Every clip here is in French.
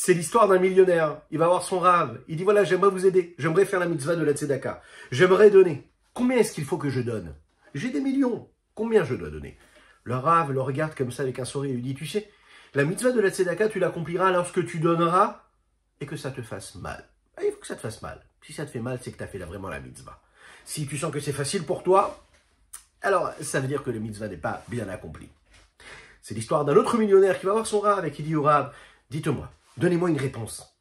C'est l'histoire d'un millionnaire. Il va voir son rave. Il dit, voilà, j'aimerais vous aider. J'aimerais faire la mitzvah de la tzedaka. J'aimerais donner. Combien est-ce qu'il faut que je donne? J'ai des millions. Combien je dois donner? Le rave le regarde comme ça avec un sourire et lui dit, tu sais, la mitzvah de la tzedaka, tu l'accompliras lorsque tu donneras et que ça te fasse mal. Il faut que ça te fasse mal. Si ça te fait mal, c'est que tu as fait vraiment la mitzvah. Si tu sens que c'est facile pour toi, alors ça veut dire que le mitzvah n'est pas bien accompli. C'est l'histoire d'un autre millionnaire qui va voir son rave et qui dit au rave, dites-moi, donnez-moi une réponse.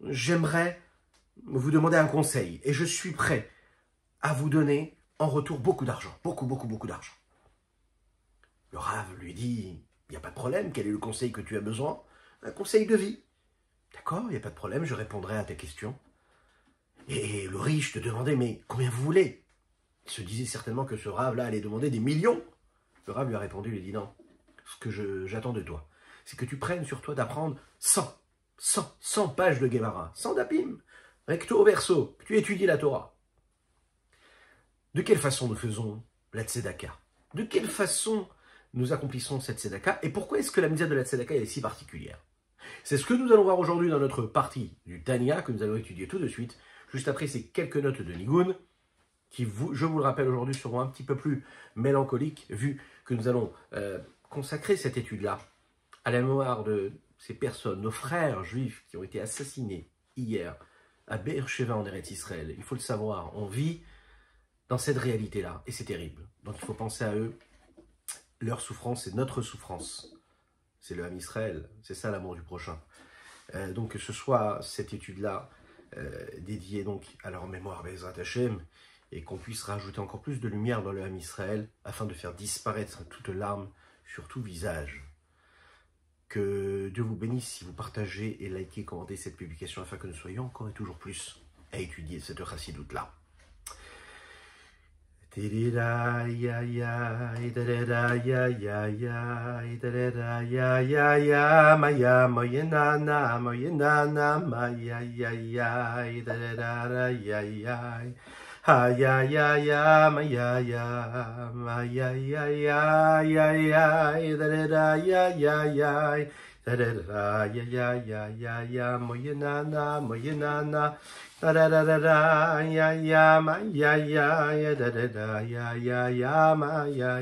J'aimerais vous demander un conseil et je suis prêt à vous donner en retour beaucoup d'argent. Beaucoup d'argent. Le rave lui dit, il n'y a pas de problème, quel est le conseil que tu as besoin? Un conseil de vie. D'accord, il n'y a pas de problème, je répondrai à tes questions. Et le riche te demandait, mais combien vous voulez? Il se disait certainement que ce rave-là allait demander des millions. Le rave lui a répondu, il lui dit, non, ce que j'attends de toi, c'est que tu prennes sur toi d'apprendre 100 pages de Gemara, 100 d'Apim, recto verso, que tu étudies la Torah. De quelle façon nous faisons la tzedaka? De quelle façon nous accomplissons cette tzedaka? Et pourquoi est-ce que la mitzvah de la tzedaka est si particulière? C'est ce que nous allons voir aujourd'hui dans notre partie du Tanya, que nous allons étudier tout de suite, juste après ces quelques notes de Nigun, qui, je vous le rappelle aujourd'hui, seront un petit peu plus mélancoliques, vu que nous allons consacrer cette étude-là à la mémoire de ces personnes, nos frères juifs qui ont été assassinés hier à Be'er Sheva en Eretz Israël. Il faut le savoir, on vit dans cette réalité-là, et c'est terrible. Donc il faut penser à eux. Leur souffrance, c'est notre souffrance. C'est le Ham Israël, c'est ça l'amour du prochain. Donc que ce soit cette étude-là dédiée donc à leur mémoire Be'ezrat Hashem, et qu'on puisse rajouter encore plus de lumière dans le Ham Israël, afin de faire disparaître toute larme sur tout visage. Que Dieu vous bénisse si vous partagez et likez, commentez cette publication, afin que nous soyons encore et toujours plus à étudier cette chassidoute-là. Tidira ya ya, idera ya ya ya, idera ya ya ya, maya moyenana, maya ya ya, idera ya ya, ha ya ya, maya ya ya, idera ya ya. Da-da-da-da, ya, moyenana, da-da-da-da-da, ya, ma, ya, da-da-da, ya, ma, ya.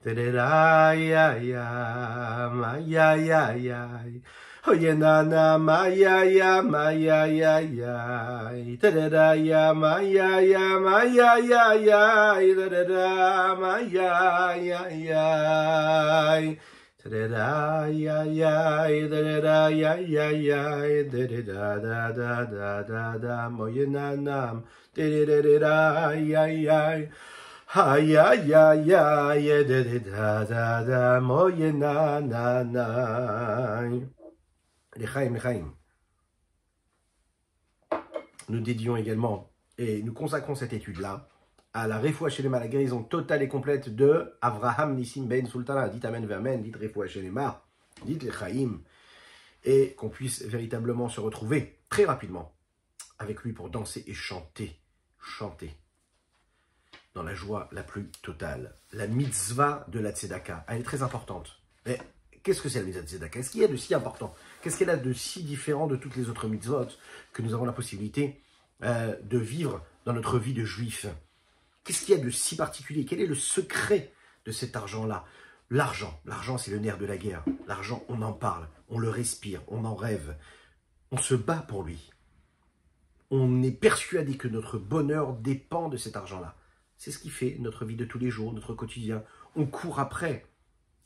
Da-da-da, ya, ma, ya. Moyenana, ma, ya, da-da-da, ya, ma, ya, da-da-da, ma, ya. Da ya ya da ya da moyenanam da ya ya ha ya ya da moyenanam. L'Echaim. Nous dédions également et nous consacrons cette étude-là à la Refoua Shelema, la guérison totale et complète de Avraham Nissim Ben Sultana. Dites Amen Amen, dites Refoua Shelema, dites l'Echaim, et qu'on puisse véritablement se retrouver très rapidement avec lui pour danser et chanter dans la joie la plus totale. La mitzvah de la tzedaka, elle est très importante. Mais qu'est-ce que c'est la mitzvah de tzedaka? Qu'est-ce qu'il y a de si important? Qu'est-ce qu'elle a de si différent de toutes les autres mitzvot que nous avons la possibilité de vivre dans notre vie de juif? Qu'est-ce qu'il y a de si particulier? Quel est le secret de cet argent-là? L'argent, c'est le nerf de la guerre. L'argent, on en parle, on le respire, on en rêve. On se bat pour lui. On est persuadé que notre bonheur dépend de cet argent-là. C'est ce qui fait notre vie de tous les jours, notre quotidien. On court après,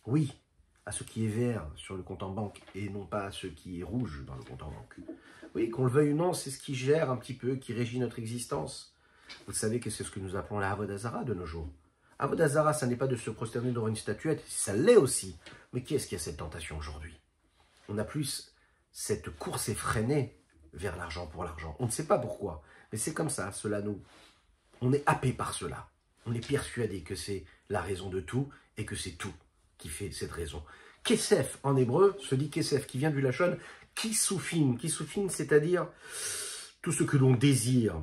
oui, à ce qui est vert sur le compte en banque et non pas à ce qui est rouge dans le compte en banque. Oui, qu'on le veuille ou non, c'est ce qui gère un petit peu, qui régit notre existence. Vous savez que c'est ce que nous appelons la Avodah Zara de nos jours. Avodah Zara, ça n'est pas de se prosterner devant une statuette, ça l'est aussi. Mais qui est-ce qui a cette tentation aujourd'hui? On a plus cette course effrénée vers l'argent pour l'argent. On ne sait pas pourquoi, mais c'est comme ça, on est happé par cela. On est persuadé que c'est la raison de tout et que c'est tout qui fait cette raison. Kesef, en hébreu, se dit Kesef, qui vient du Lachon Kisufin. Kisufin, c'est-à-dire tout ce que l'on désire.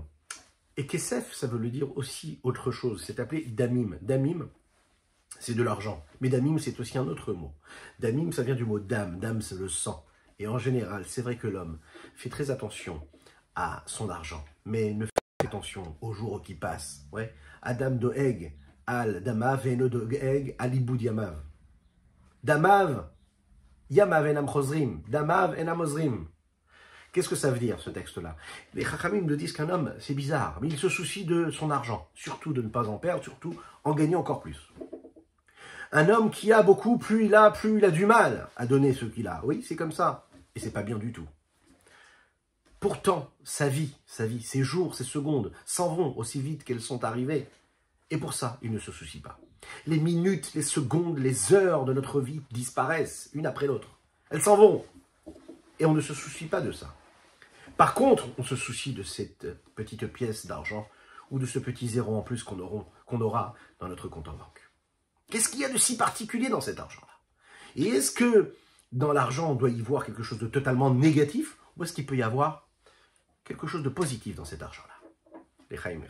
Et Kesef, ça veut le dire aussi autre chose. C'est appelé Damim. Damim, c'est de l'argent. Mais Damim, c'est aussi un autre mot. Damim, ça vient du mot dam. Dam, c'est le sang. Et en général, c'est vrai que l'homme fait très attention à son argent, mais ne fait pas attention aux jours qui passent. Ouais. Adam doeg al damav eno doeg al ibud yamav. Damav, yamav enam chozrim. Damav enam ozrim. Qu'est-ce que ça veut dire, ce texte-là? Les Chachamim nous disent qu'un homme, c'est bizarre, mais il se soucie de son argent, surtout de ne pas en perdre, surtout en gagner encore plus. Un homme qui a beaucoup, plus il a du mal à donner ce qu'il a. Oui, c'est comme ça. Et c'est pas bien du tout. Pourtant, sa vie, ses jours, ses secondes s'en vont aussi vite qu'elles sont arrivées. Et pour ça, il ne se soucie pas. Les minutes, les secondes, les heures de notre vie disparaissent, une après l'autre. Elles s'en vont. Et on ne se soucie pas de ça. Par contre, on se soucie de cette petite pièce d'argent ou de ce petit zéro en plus qu'on aura dans notre compte en banque. Qu'est-ce qu'il y a de si particulier dans cet argent-là? Et est-ce que dans l'argent, on doit y voir quelque chose de totalement négatif, ou est-ce qu'il peut y avoir quelque chose de positif dans cet argent-là? Les chaim.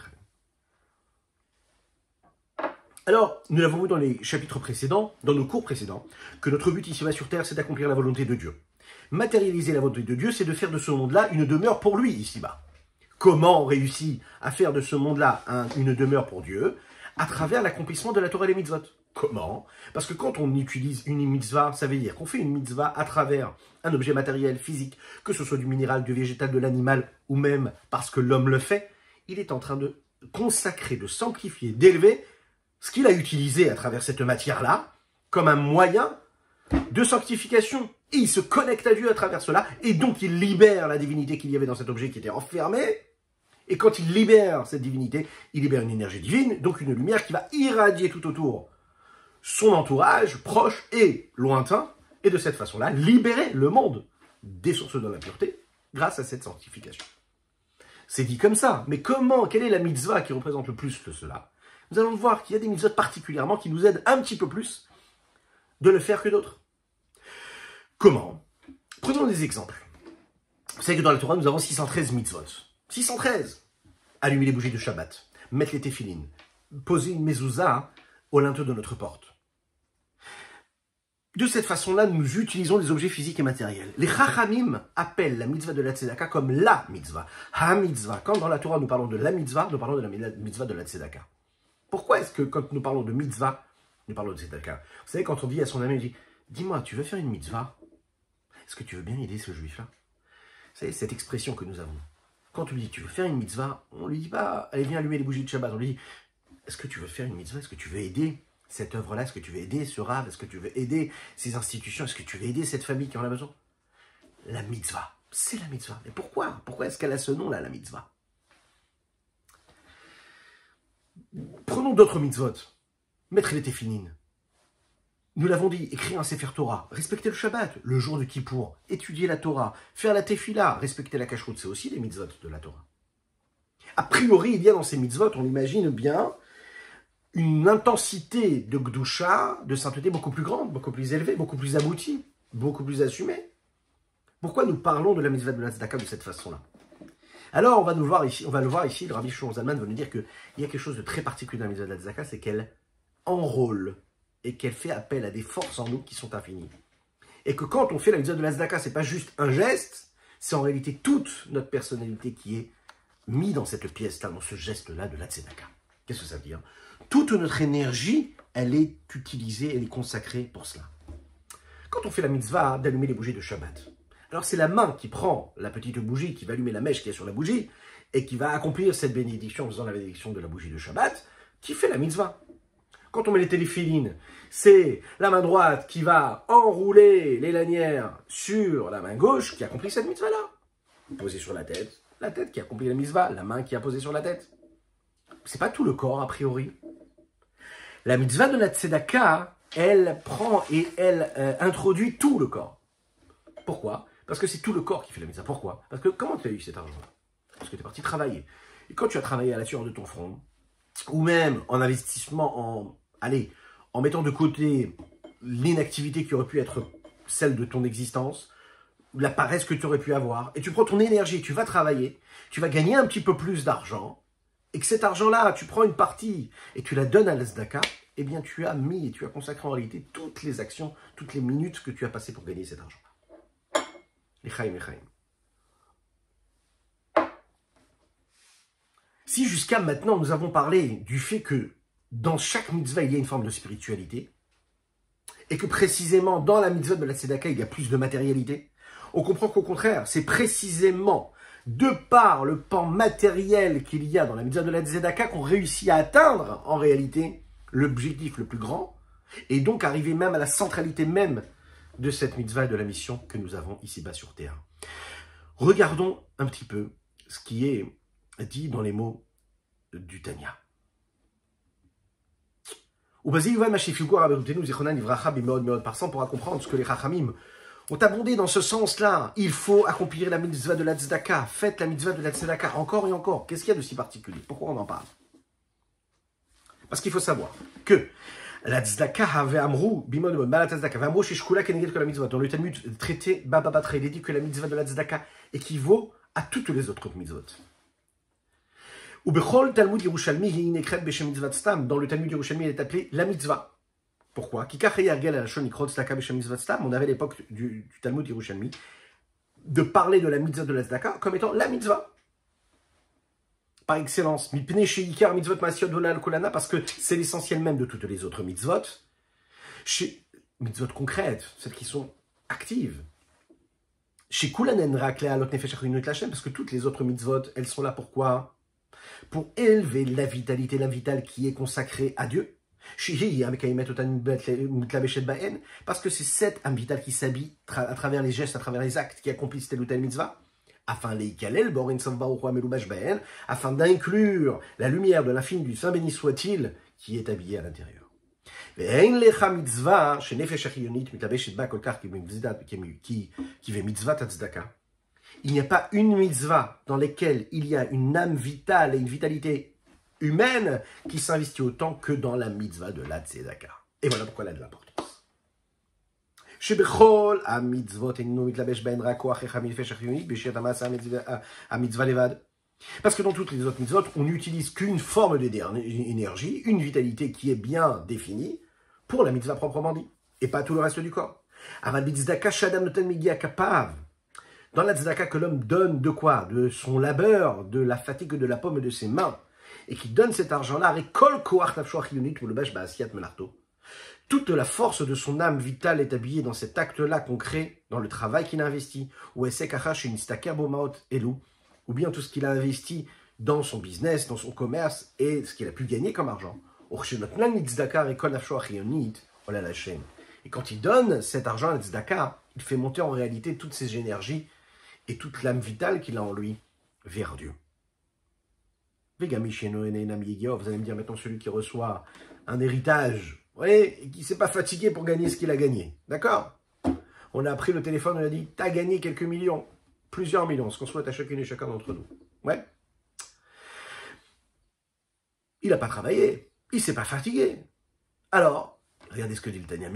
Alors, nous l'avons vu dans les chapitres précédents, dans nos cours précédents, que notre but ici-bas sur Terre, c'est d'accomplir la volonté de Dieu. Matérialiser la volonté de Dieu, c'est de faire de ce monde-là une demeure pour lui ici-bas. Comment on réussit à faire de ce monde-là une demeure pour Dieu? À travers l'accomplissement de la Torah et les mitzvot. Comment? Parce que quand on utilise une mitzvah, ça veut dire qu'on fait une mitzvah à travers un objet matériel, physique, que ce soit du minéral, du végétal, de l'animal, ou même parce que l'homme le fait, il est en train de consacrer, de sanctifier, d'élever ce qu'il a utilisé à travers cette matière-là comme un moyen de sanctification. Et il se connecte à Dieu à travers cela, et donc il libère la divinité qu'il y avait dans cet objet qui était enfermé. Et quand il libère cette divinité, il libère une énergie divine, donc une lumière qui va irradier tout autour son entourage, proche et lointain, et de cette façon-là, libérer le monde des sources de l'impureté grâce à cette sanctification. C'est dit comme ça, mais comment, quelle est la mitzvah qui représente le plus que cela? Nous allons voir qu'il y a des mitzvot particulièrement qui nous aident un petit peu plus de le faire que d'autres. Comment? Prenons des exemples. Vous savez que dans la Torah, nous avons 613 mitzvot. 613. Allumer les bougies de Shabbat, mettre les téphilines, poser une mezouza au linteau de notre porte. De cette façon-là, nous utilisons des objets physiques et matériels. Les Chachamim appellent la mitzvah de la tzedaka comme la mitzvah, ha-mitzvah. Quand dans la Torah nous parlons de la mitzvah, nous parlons de la mitzvah de la tzedaka. Pourquoi est-ce que quand nous parlons de mitzvah, nous parlons de tzedaka? Vous savez, quand on dit à son ami, on dit, dis-moi, tu veux faire une mitzvah? Est-ce que tu veux bien aider ce juif-là? Vous savez, cette expression que nous avons. Quand on lui dit, tu veux faire une mitzvah, on lui dit pas, allez, viens allumer les bougies de Shabbat. On lui dit, est-ce que tu veux faire une mitzvah? Est-ce que tu veux aider cette œuvre-là? Est-ce que tu veux aider ce rav? Est-ce que tu veux aider ces institutions? Est-ce que tu veux aider cette famille qui en a besoin? La mitzvah, c'est la mitzvah. Mais pourquoi? Pourquoi est-ce qu'elle a ce nom-là, la mitzvah? Prenons d'autres mitzvot. Mettre les téphilines. Nous l'avons dit, écrire un Sefer Torah, respecter le Shabbat, le jour de Kippour, étudier la Torah, faire la tefila, respecter la kashrut, c'est aussi les mitzvot de la Torah. A priori, il y a dans ces mitzvot, on imagine bien, une intensité de Gdusha, de sainteté beaucoup plus grande, beaucoup plus élevée, beaucoup plus aboutie, beaucoup plus assumée. Pourquoi nous parlons de la mitzvah de la tzedaka de cette façon-là? Alors, on va le voir ici, le Rabbi Shlomo Zalman va nous dire qu'il y a quelque chose de très particulier dans la mitzvah de la tzedaka, c'est qu'elle enrôle et qu'elle fait appel à des forces en nous qui sont infinies. Et que quand on fait la mitzvah de la tzedaka, c'est pas juste un geste, c'est en réalité toute notre personnalité qui est mise dans cette pièce-là, dans ce geste-là de la tzedaka. Qu'est-ce que ça veut dire? Toute notre énergie, elle est utilisée, elle est consacrée pour cela. Quand on fait la mitzvah d'allumer les bougies de Shabbat, alors c'est la main qui prend la petite bougie, qui va allumer la mèche qui est sur la bougie, et qui va accomplir cette bénédiction en faisant la bénédiction de la bougie de Shabbat, qui fait la mitzvah. Quand on met les téphilines, c'est la main droite qui va enrouler les lanières sur la main gauche qui accomplit cette mitzvah-là. Posée sur la tête qui accomplit la mitzvah, la main qui a posé sur la tête. C'est pas tout le corps, a priori. La mitzvah de la tzedaka, elle prend et elle introduit tout le corps. Pourquoi? Parce que c'est tout le corps qui fait la mitzvah. Pourquoi? Parce que comment tu as eu cet argent-là? Parce que tu es parti travailler. Et quand tu as travaillé à la sueur de ton front, ou même en investissement, en mettant de côté l'inactivité qui aurait pu être celle de ton existence, la paresse que tu aurais pu avoir, et tu prends ton énergie, tu vas travailler, tu vas gagner un petit peu plus d'argent, et que cet argent-là, tu prends une partie et tu la donnes à la tzedaka, eh bien tu as mis et tu as consacré en réalité toutes les actions, toutes les minutes que tu as passées pour gagner cet argent. Lechaim, lechaim. Si jusqu'à maintenant nous avons parlé du fait que dans chaque mitzvah il y a une forme de spiritualité, et que précisément dans la mitzvah de la tzedaka il y a plus de matérialité, on comprend qu'au contraire, c'est précisément de par le pan matériel qu'il y a dans la mitzvah de la tzedaka qu'on réussit à atteindre en réalité l'objectif le plus grand, et donc arriver même à la centralité même de cette mitzvah et de la mission que nous avons ici-bas sur terre. Regardons un petit peu ce qui est dit dans les mots du Tanya. Par pour comprendre ce que les Chachamim ont abondé dans ce sens-là. Il faut accomplir la mitzvah de la tzedaka. Faites la mitzvah de la tzedaka encore et encore. Qu'est-ce qu'il y a de si particulier? Pourquoi on en parle? Parce qu'il faut savoir que la tzedaka avait amrou, bimod la tzedaka, amrou shishkula keneged que la mitzvah. Dans le Talmud traité Baba Batra, il est dit que la mitzvah de la tzedaka équivaut à toutes les autres mitzvot. Ou bechol Talmud Yerushalmi hi nekret beshem mitzvat stam. Dans le Talmud Yerushalmi, elle est appelée la mitzvah. Pourquoi? On avait l'époque du Talmud Yerushalmi de parler de la mitzvah de la tzedaka comme étant la mitzvah. Par excellence, parce que c'est l'essentiel même de toutes les autres mitzvot. Mitzvot concrètes, celles qui sont actives. Parce que toutes les autres mitzvot, elles sont là pourquoi? Pour élever la vitalité, la vitale qui est consacrée à Dieu. Parce que c'est cette âme vitale qui s'habille à travers les gestes, à travers les actes qui accomplissent telle ou telle mitzvah, afin d'inclure la lumière de l'infini du Saint béni soit-il qui est habillé à l'intérieur. Il n'y a pas une mitzvah dans laquelle il y a une âme vitale et une vitalité humaine qui s'investit autant que dans la mitzvah de la tzedaka. Et voilà pourquoi elle a de l'importance. Parce que dans toutes les autres mitzvot, on n'utilise qu'une forme d'énergie, une vitalité qui est bien définie pour la mitzvah proprement dit, et pas tout le reste du corps. Dans la tzedaka que l'homme donne de quoi? De son labeur, de la fatigue de la paume de ses mains, et qui donne cet argent-là, toute la force de son âme vitale est habillée dans cet acte-là concret, dans le travail qu'il a investi, ou bien tout ce qu'il a investi dans son business, dans son commerce, et ce qu'il a pu gagner comme argent. Et quand il donne cet argent à la tzedaka, il fait monter en réalité toutes ses énergies et toute l'âme vitale qu'il a en lui vers Dieu. Vous allez me dire maintenant celui qui reçoit un héritage, et qui ne s'est pas fatigué pour gagner ce qu'il a gagné. D'accord? On a pris le téléphone, on a dit, t'as gagné quelques millions, plusieurs millions, ce qu'on souhaite à chacune et chacun d'entre nous. Ouais. Il n'a pas travaillé, il ne s'est pas fatigué. Alors, regardez ce que dit le Tanya.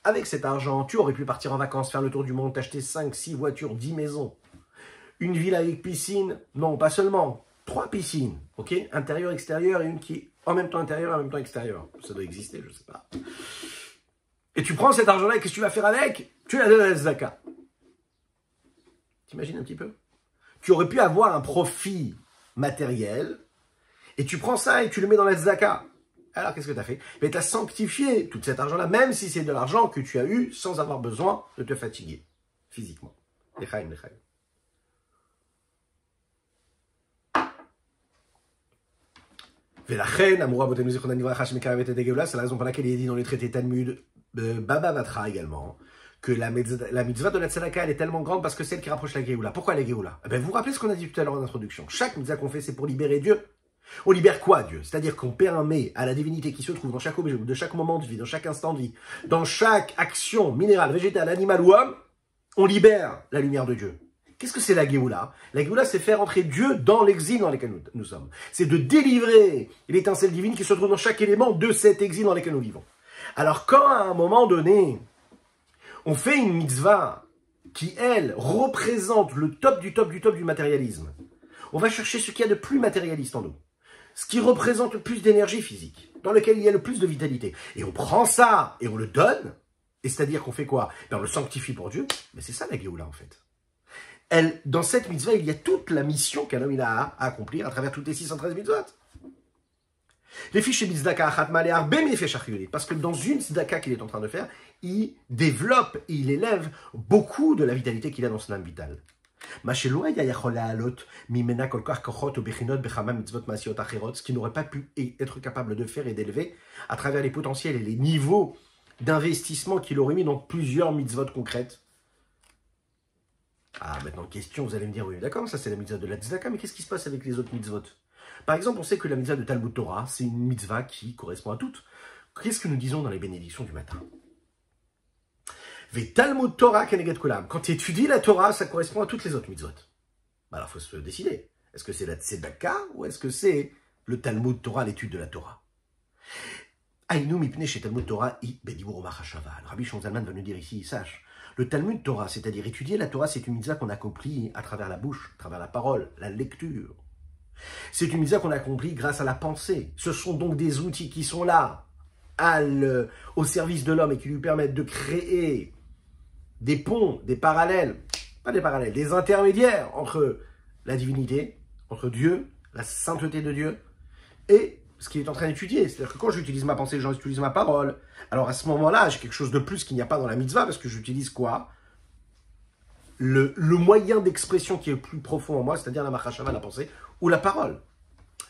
Avec cet argent, tu aurais pu partir en vacances, faire le tour du monde, t'acheter 5, 6 voitures, 10 maisons. Une ville avec piscine, non, pas seulement, 3 piscines, ok? Intérieur, extérieur, et une qui est en même temps intérieure et en même temps extérieure. Ça doit exister, je ne sais pas. Et tu prends cet argent-là, qu'est-ce que tu vas faire avec? Tu la donnes à la tzedaka. T'imagines un petit peu? Tu aurais pu avoir un profit matériel, et tu prends ça et tu le mets dans la tzedaka. Alors, qu'est-ce que tu as fait? Mais tu as sanctifié tout cet argent-là, même si c'est de l'argent que tu as eu sans avoir besoin de te fatiguer physiquement. Lechaim, lechaim. C'est la raison pour laquelle il est dit dans les traités Talmud, Baba Batra également, que la mitzvah de la tzedaka, elle est tellement grande parce que c'est elle qui rapproche la Géoula. Pourquoi la Géoula? Vous vous rappelez ce qu'on a dit tout à l'heure en introduction? Chaque mitzvah qu'on fait, c'est pour libérer Dieu. On libère quoi, Dieu? C'est-à-dire qu'on permet à la divinité qui se trouve dans chaque objet, de chaque moment de vie, dans chaque instant de vie, dans chaque action minérale, végétale, animale ou homme, on libère la lumière de Dieu. Qu'est-ce que c'est la Géoula? La Géoula, c'est faire entrer Dieu dans l'exil dans lequel nous sommes. C'est de délivrer l'étincelle divine qui se trouve dans chaque élément de cet exil dans lequel nous vivons. Alors quand, à un moment donné, on fait une mitzvah qui, elle, représente le top du top du top du matérialisme, on va chercher ce qu'il y a de plus matérialiste en nous. Ce qui représente le plus d'énergie physique, dans lequel il y a le plus de vitalité. Et on prend ça et on le donne, Et c'est-à-dire qu'on fait quoi? On le sanctifie pour Dieu, mais c'est ça la Géoula en fait. Dans cette mitzvah, il y a toute la mission qu'un homme il a à accomplir à travers toutes les 613 mitzvot. Les fiches Bizdaka Achatma et Arbe Mefesh Achiyonit, parce que dans une Tzedaka qu'il est en train de faire, il développe, il élève beaucoup de la vitalité qu'il a dans son âme vitale. Ce qu'il n'aurait pas pu être capable de faire et d'élever à travers les potentiels et les niveaux d'investissement qu'il aurait mis dans plusieurs mitzvot concrètes. Ah, maintenant, question, vous allez me dire, oui, d'accord, ça c'est la mitzvah de la tzedaka, mais qu'est-ce qui se passe avec les autres mitzvot? Par exemple, on sait que la mitzvah de Talmud Torah, c'est une mitzvah qui correspond à toutes. Qu'est-ce que nous disons dans les bénédictions du matin? Ve Talmud Torah keneget kulam. Quand tu étudies la Torah, ça correspond à toutes les autres mitzvot. Alors, il faut se décider. Est-ce que c'est la tzedaka ou est-ce que c'est le Talmud Torah, l'étude de la Torah? Aïnou mipne chez Talmud Torah i bedibur machashava. Le Rabbi Shonzalman va nous dire ici, sache, le Talmud Torah, c'est-à-dire étudier la Torah, c'est une mitzvah qu'on accomplit à travers la bouche, à travers la parole, la lecture. C'est une mitzvah qu'on accomplit grâce à la pensée. Ce sont donc des outils qui sont là, au service de l'homme et qui lui permettent de créer des ponts, des parallèles, pas des parallèles, des intermédiaires entre la divinité, entre Dieu, la sainteté de Dieu, et ce qu'il est en train d'étudier. C'est-à-dire que quand j'utilise ma pensée, j'utilise ma parole. Alors à ce moment-là, j'ai quelque chose de plus qu'il n'y a pas dans la mitzvah, parce que j'utilise quoi? Le moyen d'expression qui est le plus profond en moi, c'est-à-dire la machashava, la pensée, ou la parole.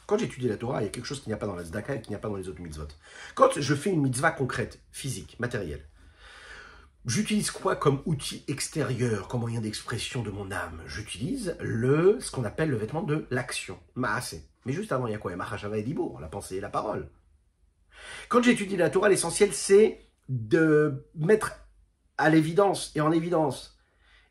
Quand j'étudie la Torah, il y a quelque chose qu'il n'y a pas dans la tzedaka et qu'il n'y a pas dans les autres mitzvot. Quand je fais une mitzvah concrète, physique, matérielle, j'utilise quoi comme outil extérieur, comme moyen d'expression de mon âme? J'utilise ce qu'on appelle le vêtement de l'action, ma'aseh. Mais juste avant, il y a quoi? Il y a machashava et dibour, la pensée et la parole. Quand j'étudie la Torah, l'essentiel, c'est de mettre à l'évidence et en évidence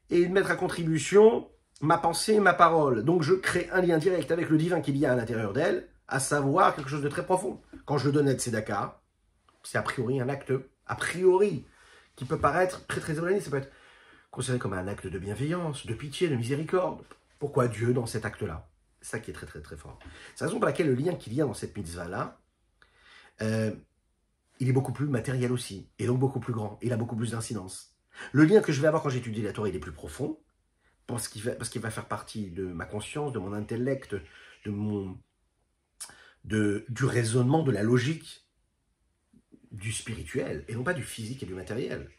et de mettre à contribution ma pensée et ma parole. Donc je crée un lien direct avec le divin qu'il y a à l'intérieur d'elle, à savoir quelque chose de très profond. Quand je donne tzedaka, c'est a priori un acte, a priori, qui peut paraître très très éloigné. Ça peut être considéré comme un acte de bienveillance, de pitié, de miséricorde. Pourquoi Dieu dans cet acte-là? C'est ça qui est très très très fort. C'est la raison pour laquelle le lien qu'il y a dans cette mitzvah-là, il est beaucoup plus matériel aussi, et donc beaucoup plus grand, il a beaucoup plus d'incidence. Le lien que je vais avoir quand j'étudie la Torah, il est plus profond, parce qu'il va faire partie de ma conscience, de mon intellect, du raisonnement, de la logique, du spirituel, et non pas du physique et du matériel.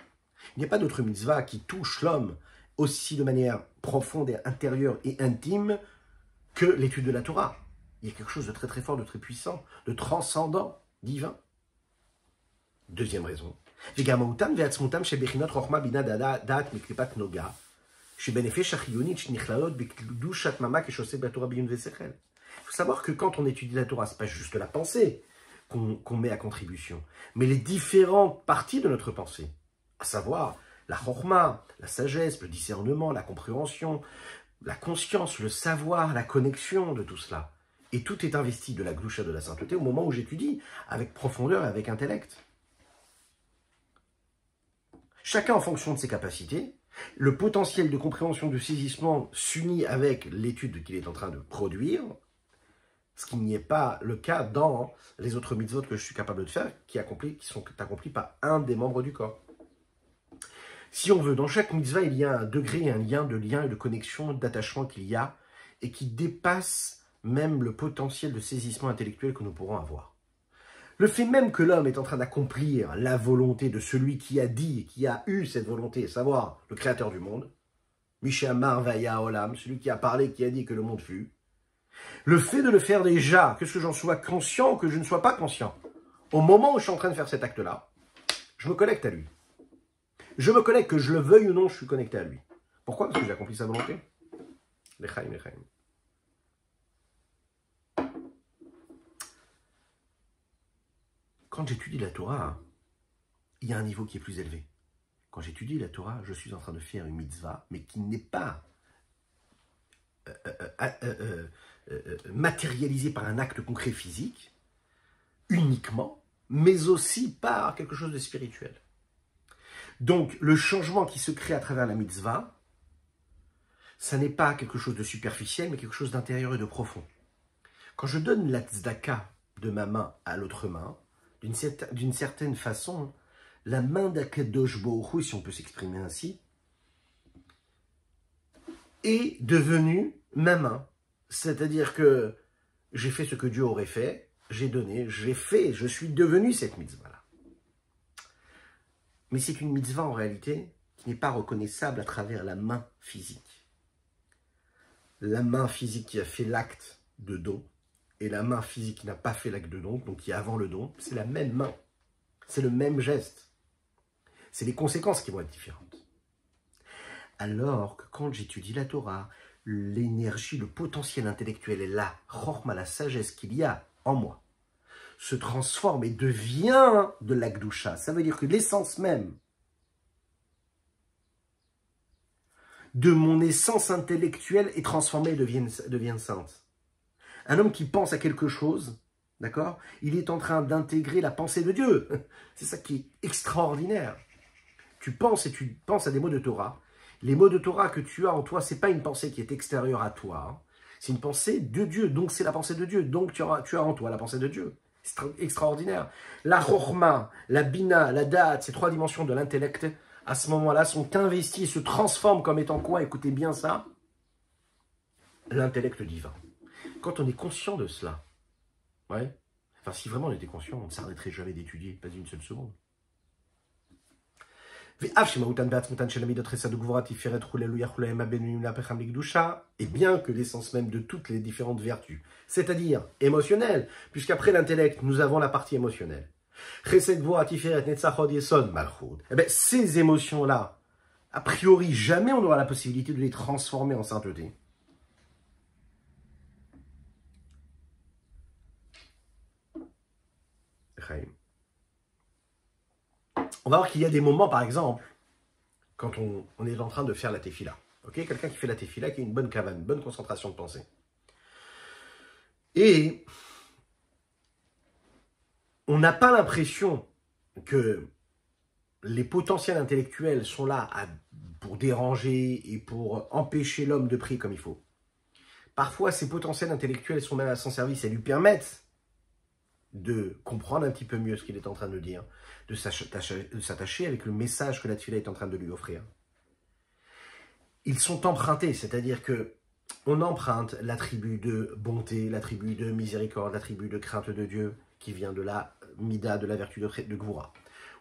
Il n'y a pas d'autre mitzvah qui touche l'homme aussi de manière profonde et intérieure et intime que l'étude de la Torah. Il y a quelque chose de très très fort, de très puissant, de transcendant, divin. Deuxième raison. Il faut savoir que quand on étudie la Torah, ce n'est pas juste la pensée qu'on met à contribution, mais les différentes parties de notre pensée, à savoir la chorma, la sagesse, le discernement, la compréhension, la conscience, le savoir, la connexion de tout cela. Et tout est investi de la gloucha de la sainteté au moment où j'étudie, avec profondeur et avec intellect. Chacun en fonction de ses capacités, le potentiel de compréhension, de saisissement s'unit avec l'étude qu'il est en train de produire, ce qui n'y est pas le cas dans les autres mitzvot que je suis capable de faire, qui sont accomplis par un des membres du corps. Si on veut, dans chaque mitzvah, il y a un degré, un lien et de connexion, d'attachement qu'il y a, et qui dépasse même le potentiel de saisissement intellectuel que nous pourrons avoir. Le fait même que l'homme est en train d'accomplir la volonté de celui qui a dit, qui a eu cette volonté, à savoir le créateur du monde, Mishamar Vaya Olam, celui qui a parlé, qui a dit que le monde fut, le fait de le faire déjà, que je sois conscient ou que je ne sois pas conscient, au moment où je suis en train de faire cet acte-là, je me connecte à lui. Je me connecte, que je le veuille ou non, je suis connecté à lui. Pourquoi? Parce que j'ai accompli sa volonté. Lechaim, lechaim. Quand j'étudie la Torah, il y a un niveau qui est plus élevé. Quand j'étudie la Torah, je suis en train de faire une mitzvah, mais qui n'est pas matérialisée par un acte concret physique, uniquement, mais aussi par quelque chose de spirituel. Donc, le changement qui se crée à travers la mitzvah, ça n'est pas quelque chose de superficiel, mais quelque chose d'intérieur et de profond. Quand je donne la tzedaka de ma main à l'autre main, d'une certaine façon, la main d'Akadosh Baruch Hu, si on peut s'exprimer ainsi, est devenue ma main. C'est-à-dire que j'ai fait ce que Dieu aurait fait, j'ai donné, j'ai fait, je suis devenu cette mitzvah-là. Mais c'est une mitzvah en réalité qui n'est pas reconnaissable à travers la main physique. La main physique qui a fait l'acte de don et la main physique qui n'a pas fait l'acte de don, donc qui est avant le don, c'est la même main. C'est le même geste. C'est les conséquences qui vont être différentes. Alors que quand j'étudie la Torah, l'énergie, le potentiel intellectuel est là, chorma, la sagesse qu'il y a en moi, se transforme et devient de l'akdoucha. Ça veut dire que l'essence même de mon essence intellectuelle est transformée et devient sainte. Un homme qui pense à quelque chose, d'accord, il est en train d'intégrer la pensée de Dieu. C'est ça qui est extraordinaire. Tu penses à des mots de Torah. Les mots de Torah que tu as en toi, ce n'est pas une pensée qui est extérieure à toi. Hein. C'est une pensée de Dieu. Donc, c'est la pensée de Dieu. Donc, tu as en toi la pensée de Dieu. C'est extraordinaire. La chorma, la bina, la date, ces trois dimensions de l'intellect, à ce moment-là, sont investies et se transforment comme étant quoi? Écoutez bien ça. L'intellect divin. Quand on est conscient de cela, ouais, enfin, si vraiment on était conscient, on ne s'arrêterait jamais d'étudier, pas une seule seconde. Et bien que l'essence même de toutes les différentes vertus, c'est-à-dire émotionnelles, puisqu'après l'intellect, nous avons la partie émotionnelle. Eh bien, ces émotions-là, a priori, jamais on aura la possibilité de les transformer en sainteté. On va voir qu'il y a des moments, par exemple, quand on est en train de faire la tefila. Okay, quelqu'un qui fait la tefila, qui a une bonne kavane, une bonne concentration de pensée. Et on n'a pas l'impression que les potentiels intellectuels sont là pour déranger et pour empêcher l'homme de prier comme il faut. Parfois, ces potentiels intellectuels sont même à son service et lui permettent de comprendre un petit peu mieux ce qu'il est en train de dire, de s'attacher avec le message que la tefila est en train de lui offrir. Ils sont empruntés, c'est-à-dire que on emprunte l'attribut de bonté, l'attribut de miséricorde, l'attribut de crainte de Dieu qui vient de la mida, de la vertu de Gvoura.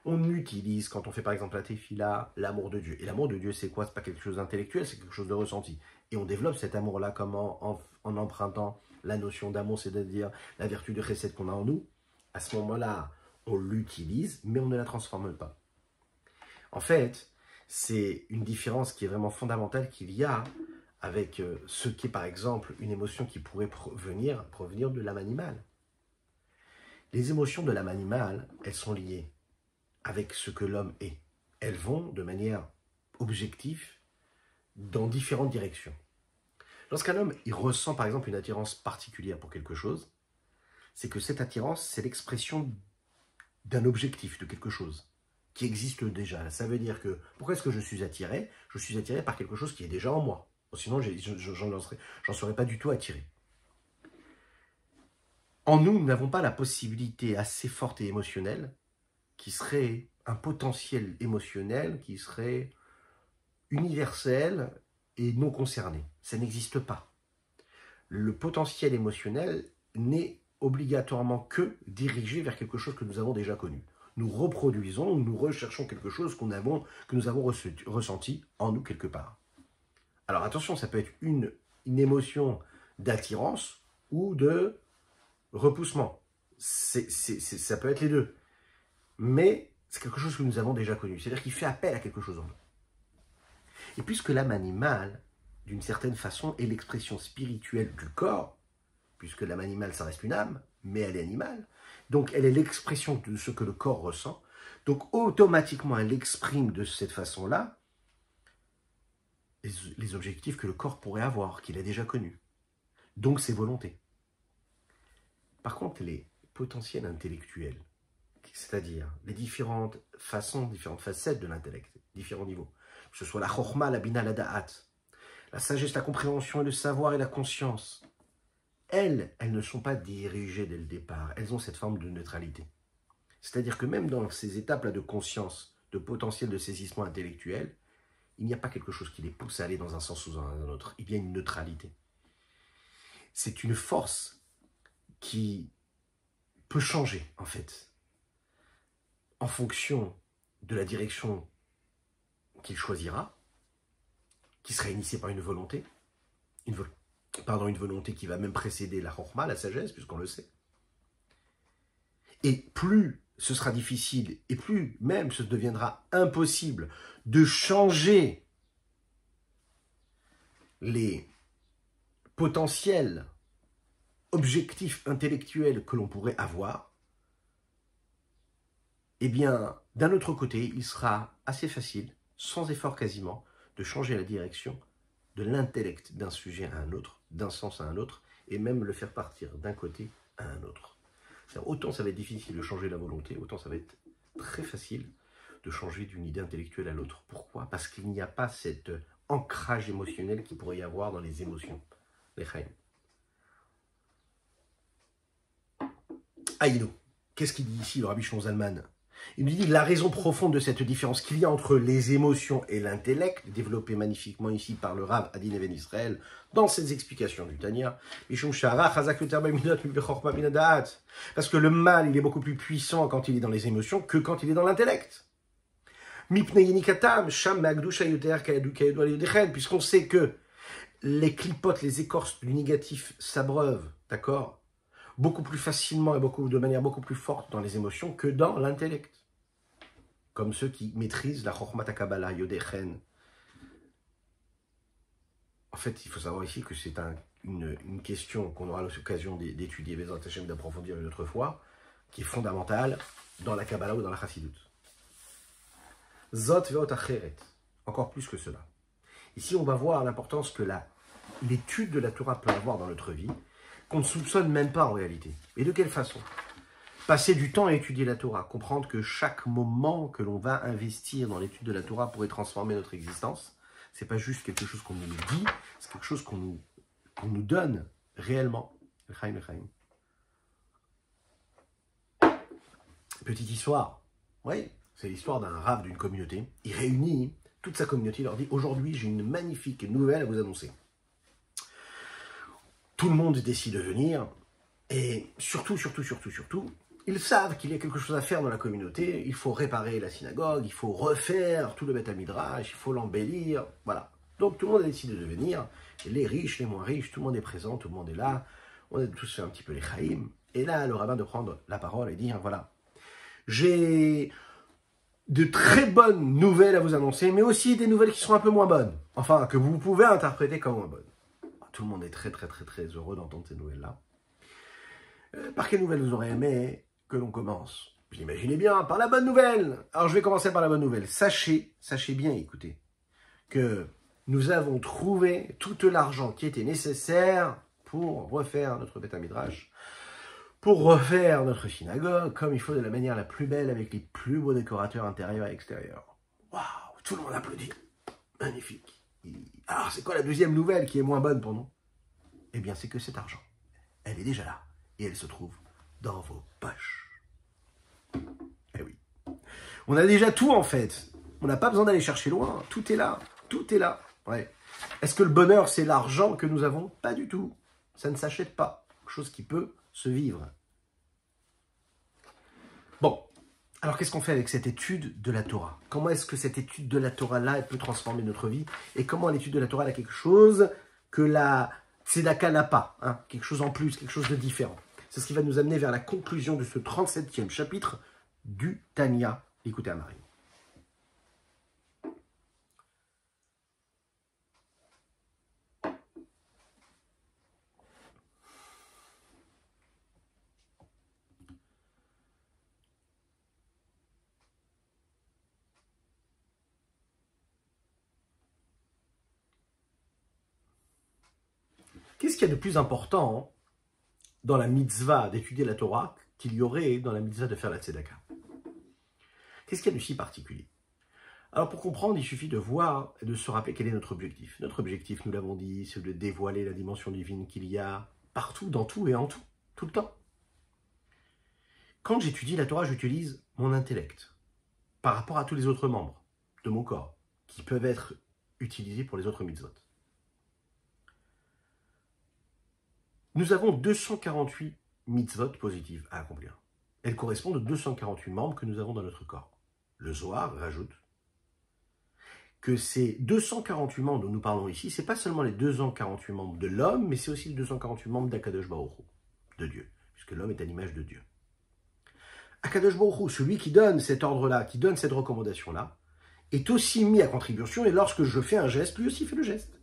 On utilise, quand on fait par exemple la tefila, l'amour de Dieu. Et l'amour de Dieu, c'est quoi? C'est pas quelque chose d'intellectuel, c'est quelque chose de ressenti. Et on développe cet amour-là comment en empruntant la notion d'amour, c'est-à-dire la vertu de chesed qu'on a en nous. À ce moment-là, on l'utilise, mais on ne la transforme pas. En fait, c'est une différence qui est vraiment fondamentale qu'il y a avec ce qui est par exemple une émotion qui pourrait provenir de l'âme animale. Les émotions de l'âme animale, elles sont liées avec ce que l'homme est. Elles vont de manière objective dans différentes directions. Lorsqu'un homme il ressent par exemple une attirance particulière pour quelque chose, c'est que cette attirance, c'est l'expression d'un objectif, de quelque chose qui existe déjà. Ça veut dire que, pourquoi est-ce que je suis attiré? Je suis attiré par quelque chose qui est déjà en moi. Sinon, j'en serais pas du tout attiré. En nous, nous n'avons pas la possibilité assez forte et émotionnelle qui serait un potentiel émotionnel qui serait universel et non concerné. Ça n'existe pas. Le potentiel émotionnel n'est obligatoirement que dirigé vers quelque chose que nous avons déjà connu. Nous reproduisons, nous recherchons quelque chose que nous avons ressenti en nous quelque part. Alors attention, ça peut être une émotion d'attirance ou de repoussement. Ça peut être les deux. Mais c'est quelque chose que nous avons déjà connu. C'est-à-dire qu'il fait appel à quelque chose en nous. Et puisque l'âme animale, d'une certaine façon, est l'expression spirituelle du corps, puisque l'âme animale, ça reste une âme, mais elle est animale, donc elle est l'expression de ce que le corps ressent, donc automatiquement elle exprime de cette façon-là les objectifs que le corps pourrait avoir, qu'il a déjà connus. Donc ses volontés. Par contre, les potentiels intellectuels, c'est-à-dire les différentes façons, différentes facettes de l'intellect, différents niveaux, que ce soit la chorma, la bina, la da'at, la sagesse, la compréhension et le savoir et la conscience, elles ne sont pas dirigées dès le départ, elles ont cette forme de neutralité. C'est-à-dire que même dans ces étapes-là de conscience, de potentiel de saisissement intellectuel, il n'y a pas quelque chose qui les pousse à aller dans un sens ou dans un autre. Il y a une neutralité. C'est une force qui peut changer, en fait, en fonction de la direction qu'il choisira, qui sera initiée par une volonté, une volonté qui va même précéder la chorma, la sagesse, puisqu'on le sait. Et plus ce sera difficile, et plus même ce deviendra impossible de changer les potentiels objectifs intellectuels que l'on pourrait avoir, eh bien, d'un autre côté, il sera assez facile, sans effort quasiment, de changer la direction de l'intellect d'un sujet à un autre, d'un sens à un autre, et même le faire partir d'un côté à un autre. Autant ça va être difficile de changer la volonté, autant ça va être très facile de changer d'une idée intellectuelle à l'autre. Pourquoi? Parce qu'il n'y a pas cet ancrage émotionnel qu'il pourrait y avoir dans les émotions. Les chaim. Aïno, qu'est-ce qu'il dit ici le Rabbi Shimon Zalman? Il nous dit la raison profonde de cette différence qu'il y a entre les émotions et l'intellect, développée magnifiquement ici par le Rav Adin Even Israël, dans ses explications du Tanya, parce que le mal, il est beaucoup plus puissant quand il est dans les émotions que quand il est dans l'intellect. Puisqu'on sait que les clipotes, les écorces du négatif s'abreuvent, d'accord, beaucoup plus facilement et de manière beaucoup plus forte dans les émotions que dans l'intellect. Comme ceux qui maîtrisent la Chokhmat HaKabbalah, Yodechen. En fait, il faut savoir ici que c'est une question qu'on aura l'occasion d'étudier, d'approfondir une autre fois, qui est fondamentale dans la Kabbalah ou dans la Chassidut. Zot veot acheret, encore plus que cela. Ici, on va voir l'importance que l'étude de la Torah peut avoir dans notre vie, qu'on ne soupçonne même pas en réalité. Et de quelle façon? Passer du temps à étudier la Torah, comprendre que chaque moment que l'on va investir dans l'étude de la Torah pourrait transformer notre existence, c'est pas juste quelque chose qu'on nous dit, c'est quelque chose qu'on nous donne réellement. L'chaim. Petite histoire, oui, c'est l'histoire d'un rav d'une communauté. Il réunit toute sa communauté, il leur dit « Aujourd'hui, j'ai une magnifique nouvelle à vous annoncer. » Tout le monde décide de venir, et surtout, ils savent qu'il y a quelque chose à faire dans la communauté, il faut réparer la synagogue, il faut refaire tout le Beth Midrash, il faut l'embellir, voilà. Donc tout le monde a décidé de venir, et les riches, les moins riches, tout le monde est présent, tout le monde est là, on a tous fait un petit peu les chaïm, et là, le rabbin de prendre la parole et dire, voilà, j'ai de très bonnes nouvelles à vous annoncer, mais aussi des nouvelles qui sont un peu moins bonnes, enfin, que vous pouvez interpréter comme moins bonnes. Tout le monde est très heureux d'entendre ces nouvelles-là. Par quelle nouvelle vous aurez aimé que l'on commence? Vous l'imaginez bien, par la bonne nouvelle. Alors je vais commencer par la bonne nouvelle. Sachez bien, écoutez, que nous avons trouvé tout l'argent qui était nécessaire pour refaire notre Beth Midrash, pour refaire notre synagogue, comme il faut, de la manière la plus belle, avec les plus beaux décorateurs intérieurs et extérieurs. Waouh, tout le monde applaudit. Magnifique. Alors c'est quoi la deuxième nouvelle qui est moins bonne pour nous? Eh bien c'est que cet argent, elle est déjà là. Et elle se trouve dans vos poches. Eh oui. On a déjà tout en fait. On n'a pas besoin d'aller chercher loin. Tout est là. Tout est là. Ouais. Est-ce que le bonheur, c'est l'argent que nous avons? Pas du tout. Ça ne s'achète pas. Quelque chose qui peut se vivre. Bon. Alors qu'est-ce qu'on fait avec cette étude de la Torah? Comment est-ce que cette étude de la Torah-là, elle peut transformer notre vie? Et comment l'étude de la Torah a quelque chose que la Tzedaka n'a pas, hein? Quelque chose en plus, quelque chose de différent. C'est ce qui va nous amener vers la conclusion de ce 37e chapitre du Tanya. Écoutez à Marie. Qu'est-ce qu'il y a de plus important dans la mitzvah d'étudier la Torah qu'il y aurait dans la mitzvah de faire la tzedaka? Qu'est-ce qu'il y a de si particulier? Alors pour comprendre, il suffit de voir et de se rappeler quel est notre objectif. Notre objectif, nous l'avons dit, c'est de dévoiler la dimension divine qu'il y a partout, dans tout et en tout, tout le temps. Quand j'étudie la Torah, j'utilise mon intellect par rapport à tous les autres membres de mon corps qui peuvent être utilisés pour les autres mitzvot. Nous avons 248 mitzvot positives à accomplir. Elles correspondent aux 248 membres que nous avons dans notre corps. Le Zohar rajoute que ces 248 membres dont nous parlons ici, ce n'est pas seulement les 248 membres de l'homme, mais c'est aussi les 248 membres d'Akadosh Baruch Hu, de Dieu, puisque l'homme est à l'image de Dieu. Akadosh Baruch Hu, celui qui donne cet ordre-là, qui donne cette recommandation-là, est aussi mis à contribution, et lorsque je fais un geste, lui aussi fait le geste.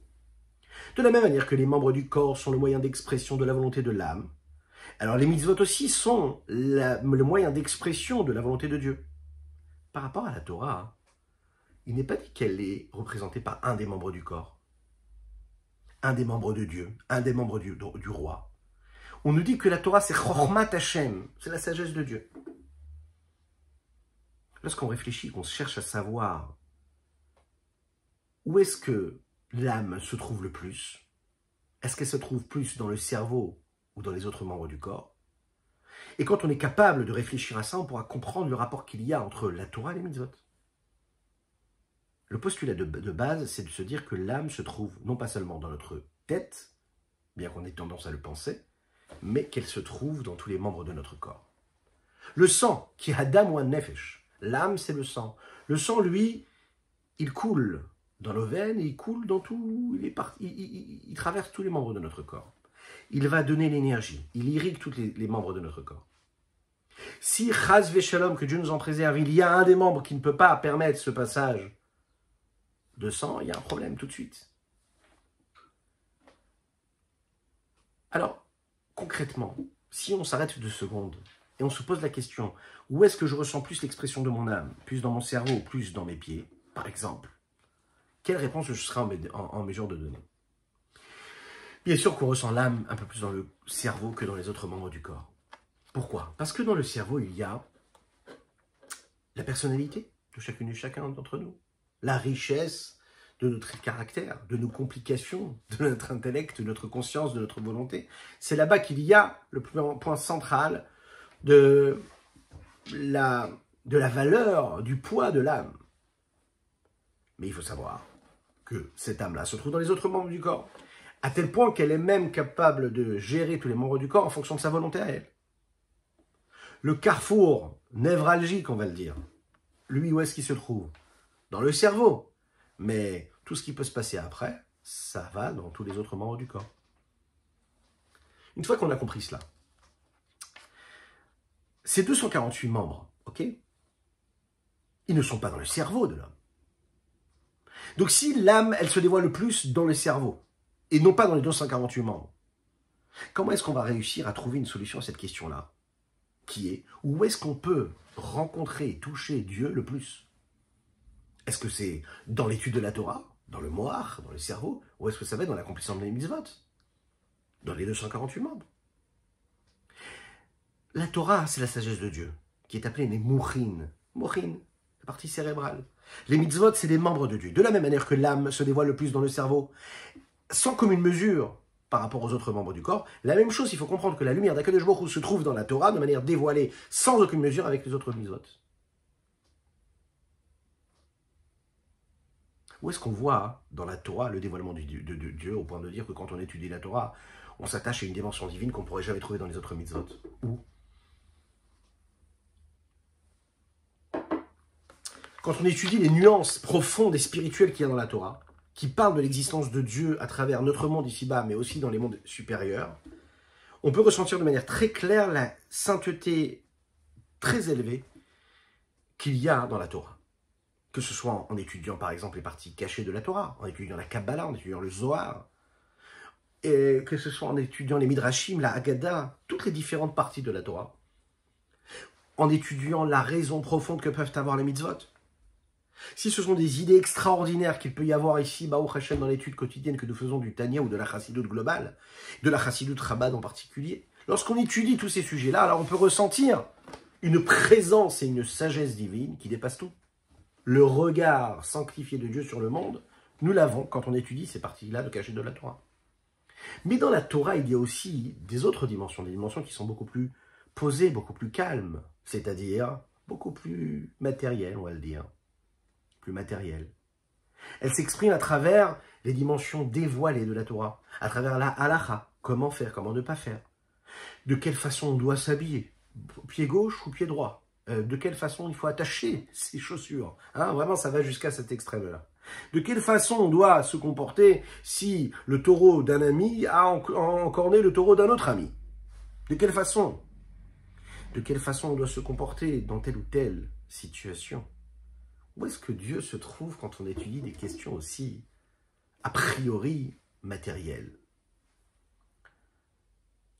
De la même manière que les membres du corps sont le moyen d'expression de la volonté de l'âme, alors les mitzvot aussi sont le moyen d'expression de la volonté de Dieu. Par rapport à la Torah, il n'est pas dit qu'elle est représentée par un des membres du corps, un des membres de Dieu, un des membres du roi. On nous dit que la Torah, c'est Chochmat Hashem, c'est la sagesse de Dieu. Lorsqu'on réfléchit, qu'on cherche à savoir où est-ce que l'âme se trouve le plus, est-ce qu'elle se trouve plus dans le cerveau ou dans les autres membres du corps? Et quand on est capable de réfléchir à ça, on pourra comprendre le rapport qu'il y a entre la Torah et les mitzvot. Le postulat de base, c'est de se dire que l'âme se trouve non pas seulement dans notre tête, bien qu'on ait tendance à le penser, mais qu'elle se trouve dans tous les membres de notre corps. Le sang, qui est Adam ou Nefesh, l'âme c'est le sang. Le sang, lui, il coule dans nos veines, il coule dans tout, il traverse tous les membres de notre corps. Il va donner l'énergie, il irrigue tous les membres de notre corps. Si, Chaz Veshalom, que Dieu nous en préserve, il y a un des membres qui ne peut pas permettre ce passage de sang, il y a un problème tout de suite. Alors, concrètement, si on s'arrête 2 secondes et on se pose la question, où est-ce que je ressens plus l'expression de mon âme, plus dans mon cerveau, plus dans mes pieds, par exemple, quelle réponse je serai en mesure de donner? Bien sûr qu'on ressent l'âme un peu plus dans le cerveau que dans les autres membres du corps. Pourquoi? Parce que dans le cerveau, il y a la personnalité de chacune et chacun d'entre nous, la richesse de notre caractère, de nos complications, de notre intellect, de notre conscience, de notre volonté. C'est là-bas qu'il y a le point central de la valeur, du poids de l'âme. Mais il faut savoir que cette âme-là se trouve dans les autres membres du corps, à tel point qu'elle est même capable de gérer tous les membres du corps en fonction de sa volonté à elle. Le carrefour névralgique, on va le dire, lui, où est-ce qu'il se trouve? Dans le cerveau. Mais tout ce qui peut se passer après, ça va dans tous les autres membres du corps. Une fois qu'on a compris cela, ces 248 membres, ok, ils ne sont pas dans le cerveau de l'homme. Donc si l'âme, elle se dévoile le plus dans le cerveau, et non pas dans les 248 membres, comment est-ce qu'on va réussir à trouver une solution à cette question-là? Qui est, où est-ce qu'on peut rencontrer et toucher Dieu le plus? Est-ce que c'est dans l'étude de la Torah, dans le moar, dans le cerveau, ou est-ce que ça va être dans l'accomplissement des mitzvot, dans les 248 membres? La Torah, c'est la sagesse de Dieu, qui est appelée les mouchin. Mouchin, la partie cérébrale. Les mitzvot, c'est les membres de Dieu. De la même manière que l'âme se dévoile le plus dans le cerveau, sans commune mesure par rapport aux autres membres du corps, la même chose, il faut comprendre que la lumière d'Akadosh Baruch Hu se trouve dans la Torah de manière dévoilée, sans aucune mesure avec les autres mitzvot. Où est-ce qu'on voit dans la Torah le dévoilement de Dieu, au point de dire que quand on étudie la Torah, on s'attache à une dimension divine qu'on ne pourrait jamais trouver dans les autres mitzvot? Où? Quand on étudie les nuances profondes et spirituelles qu'il y a dans la Torah, qui parlent de l'existence de Dieu à travers notre monde ici-bas, mais aussi dans les mondes supérieurs, on peut ressentir de manière très claire la sainteté très élevée qu'il y a dans la Torah. Que ce soit en étudiant par exemple les parties cachées de la Torah, en étudiant la Kabbalah, en étudiant le Zohar, et que ce soit en étudiant les Midrashim, la Haggadah, toutes les différentes parties de la Torah, en étudiant la raison profonde que peuvent avoir les mitzvot. Si ce sont des idées extraordinaires qu'il peut y avoir ici, Baruch Hashem, dans l'étude quotidienne que nous faisons du Tanya ou de la Chassidoute globale, de la Chassidoute Chabad en particulier, lorsqu'on étudie tous ces sujets-là, alors on peut ressentir une présence et une sagesse divine qui dépassent tout. Le regard sanctifié de Dieu sur le monde, nous l'avons quand on étudie ces parties-là de cachées de la Torah. Mais dans la Torah, il y a aussi des autres dimensions, des dimensions qui sont beaucoup plus posée, beaucoup plus calme, c'est-à-dire beaucoup plus matérielle, on va le dire, plus matérielle. Elle s'exprime à travers les dimensions dévoilées de la Torah, à travers la halacha, comment faire, comment ne pas faire, de quelle façon on doit s'habiller, pied gauche ou pied droit, de quelle façon il faut attacher ses chaussures, hein, vraiment ça va jusqu'à cet extrême-là. De quelle façon on doit se comporter si le taureau d'un ami a encorné le taureau d'un autre ami. De quelle façon on doit se comporter dans telle ou telle situation. Où est-ce que Dieu se trouve quand on étudie des questions aussi a priori matérielles?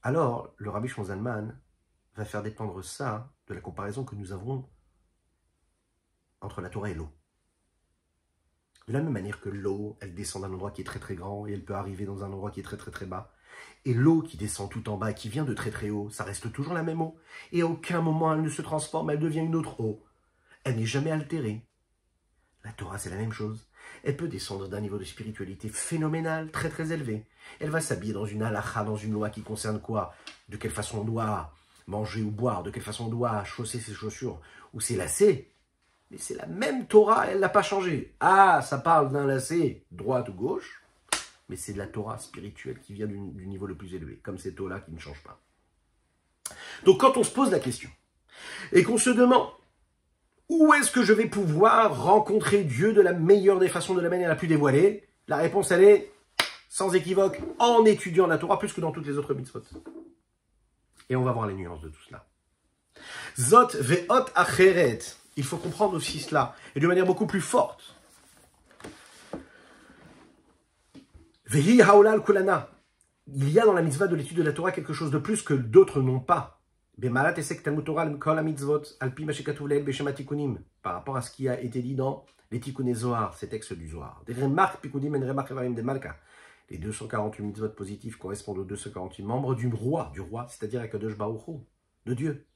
Alors, le Rabbi Shimon Zalman va faire dépendre ça de la comparaison que nous avons entre la Torah et l'eau. De la même manière que l'eau, elle descend d'un endroit qui est très très grand et elle peut arriver dans un endroit qui est très très très bas. Et l'eau qui descend tout en bas et qui vient de très très haut, ça reste toujours la même eau. Et à aucun moment elle ne se transforme, elle devient une autre eau. Elle n'est jamais altérée. La Torah, c'est la même chose. Elle peut descendre d'un niveau de spiritualité phénoménal, très très élevé. Elle va s'habiller dans une halakha, dans une loi qui concerne quoi? De quelle façon on doit manger ou boire, de quelle façon on doit chausser ses chaussures ou ses lacets. Mais c'est la même Torah, elle ne l'a pas changé. Ah, ça parle d'un lacet droite ou gauche, mais c'est de la Torah spirituelle qui vient du niveau le plus élevé, comme cette eau-là qui ne change pas. Donc quand on se pose la question, et qu'on se demande, où est-ce que je vais pouvoir rencontrer Dieu de la meilleure des façons, de la manière la plus dévoilée? La réponse, elle est, sans équivoque, en étudiant la Torah, plus que dans toutes les autres mitzvot. Et on va voir les nuances de tout cela. Zot ve'ot acheret. Il faut comprendre aussi cela, et de manière beaucoup plus forte. Vehi haolal kulana. Il y a dans la mitzvah de l'étude de la Torah quelque chose de plus que d'autres n'ont pas. Par rapport à ce qui a été dit dans les Tikkuné Zohar, ces textes du Zohar. Les 248 mitzvot positifs correspondent aux 248 membres du roi, c'est-à-dire Akadosh Baruch Hu, de Dieu.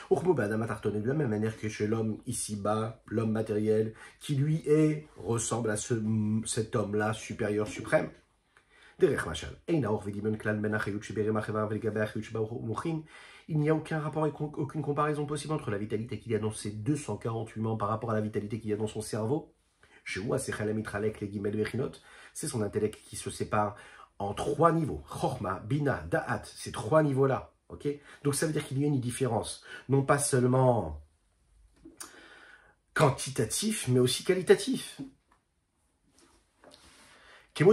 De la même manière que chez l'homme ici-bas, l'homme matériel, qui lui ressemble à cet homme-là supérieur, suprême. Il n'y a aucun rapport et aucune comparaison possible entre la vitalité qu'il y a dans ces 248 membres par rapport à la vitalité qu'il y a dans son cerveau. C'est son intellect qui se sépare en 3 niveaux. Chorma, Bina, Da'at, ces 3 niveaux-là. Okay? Donc ça veut dire qu'il y a une différence, non pas seulement quantitatif, mais aussi qualitatif. C'est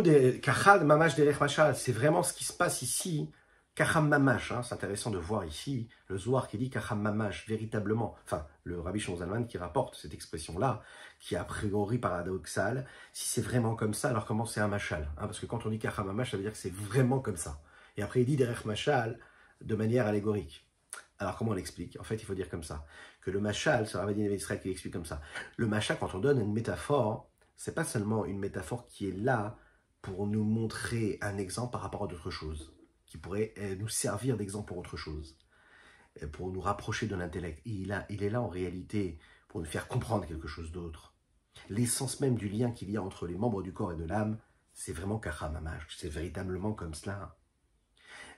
vraiment ce qui se passe ici. Kacham Mamash, c'est intéressant de voir ici le Zohar qui dit Kacham Mamash, véritablement. Enfin, le Rabbi Shimon Zalman qui rapporte cette expression-là, qui est a priori paradoxale. Si c'est vraiment comme ça, alors comment c'est un machal? Parce que quand on dit Kacham Mamash, ça veut dire que c'est vraiment comme ça. Et après, il dit Derech Machal de manière allégorique. Alors, comment on l'explique? En fait, il faut dire comme ça. Que le machal, c'est Rabbi Israël qui l'explique comme ça. Le machal, quand on donne une métaphore, c'est pas seulement une métaphore qui est là pour nous montrer un exemple par rapport à d'autres choses, qui pourrait nous servir d'exemple pour autre chose, pour nous rapprocher de l'intellect. Il est là en réalité pour nous faire comprendre quelque chose d'autre. L'essence même du lien qu'il y a entre les membres du corps et de l'âme, c'est vraiment Kacham Mamash, c'est véritablement comme cela.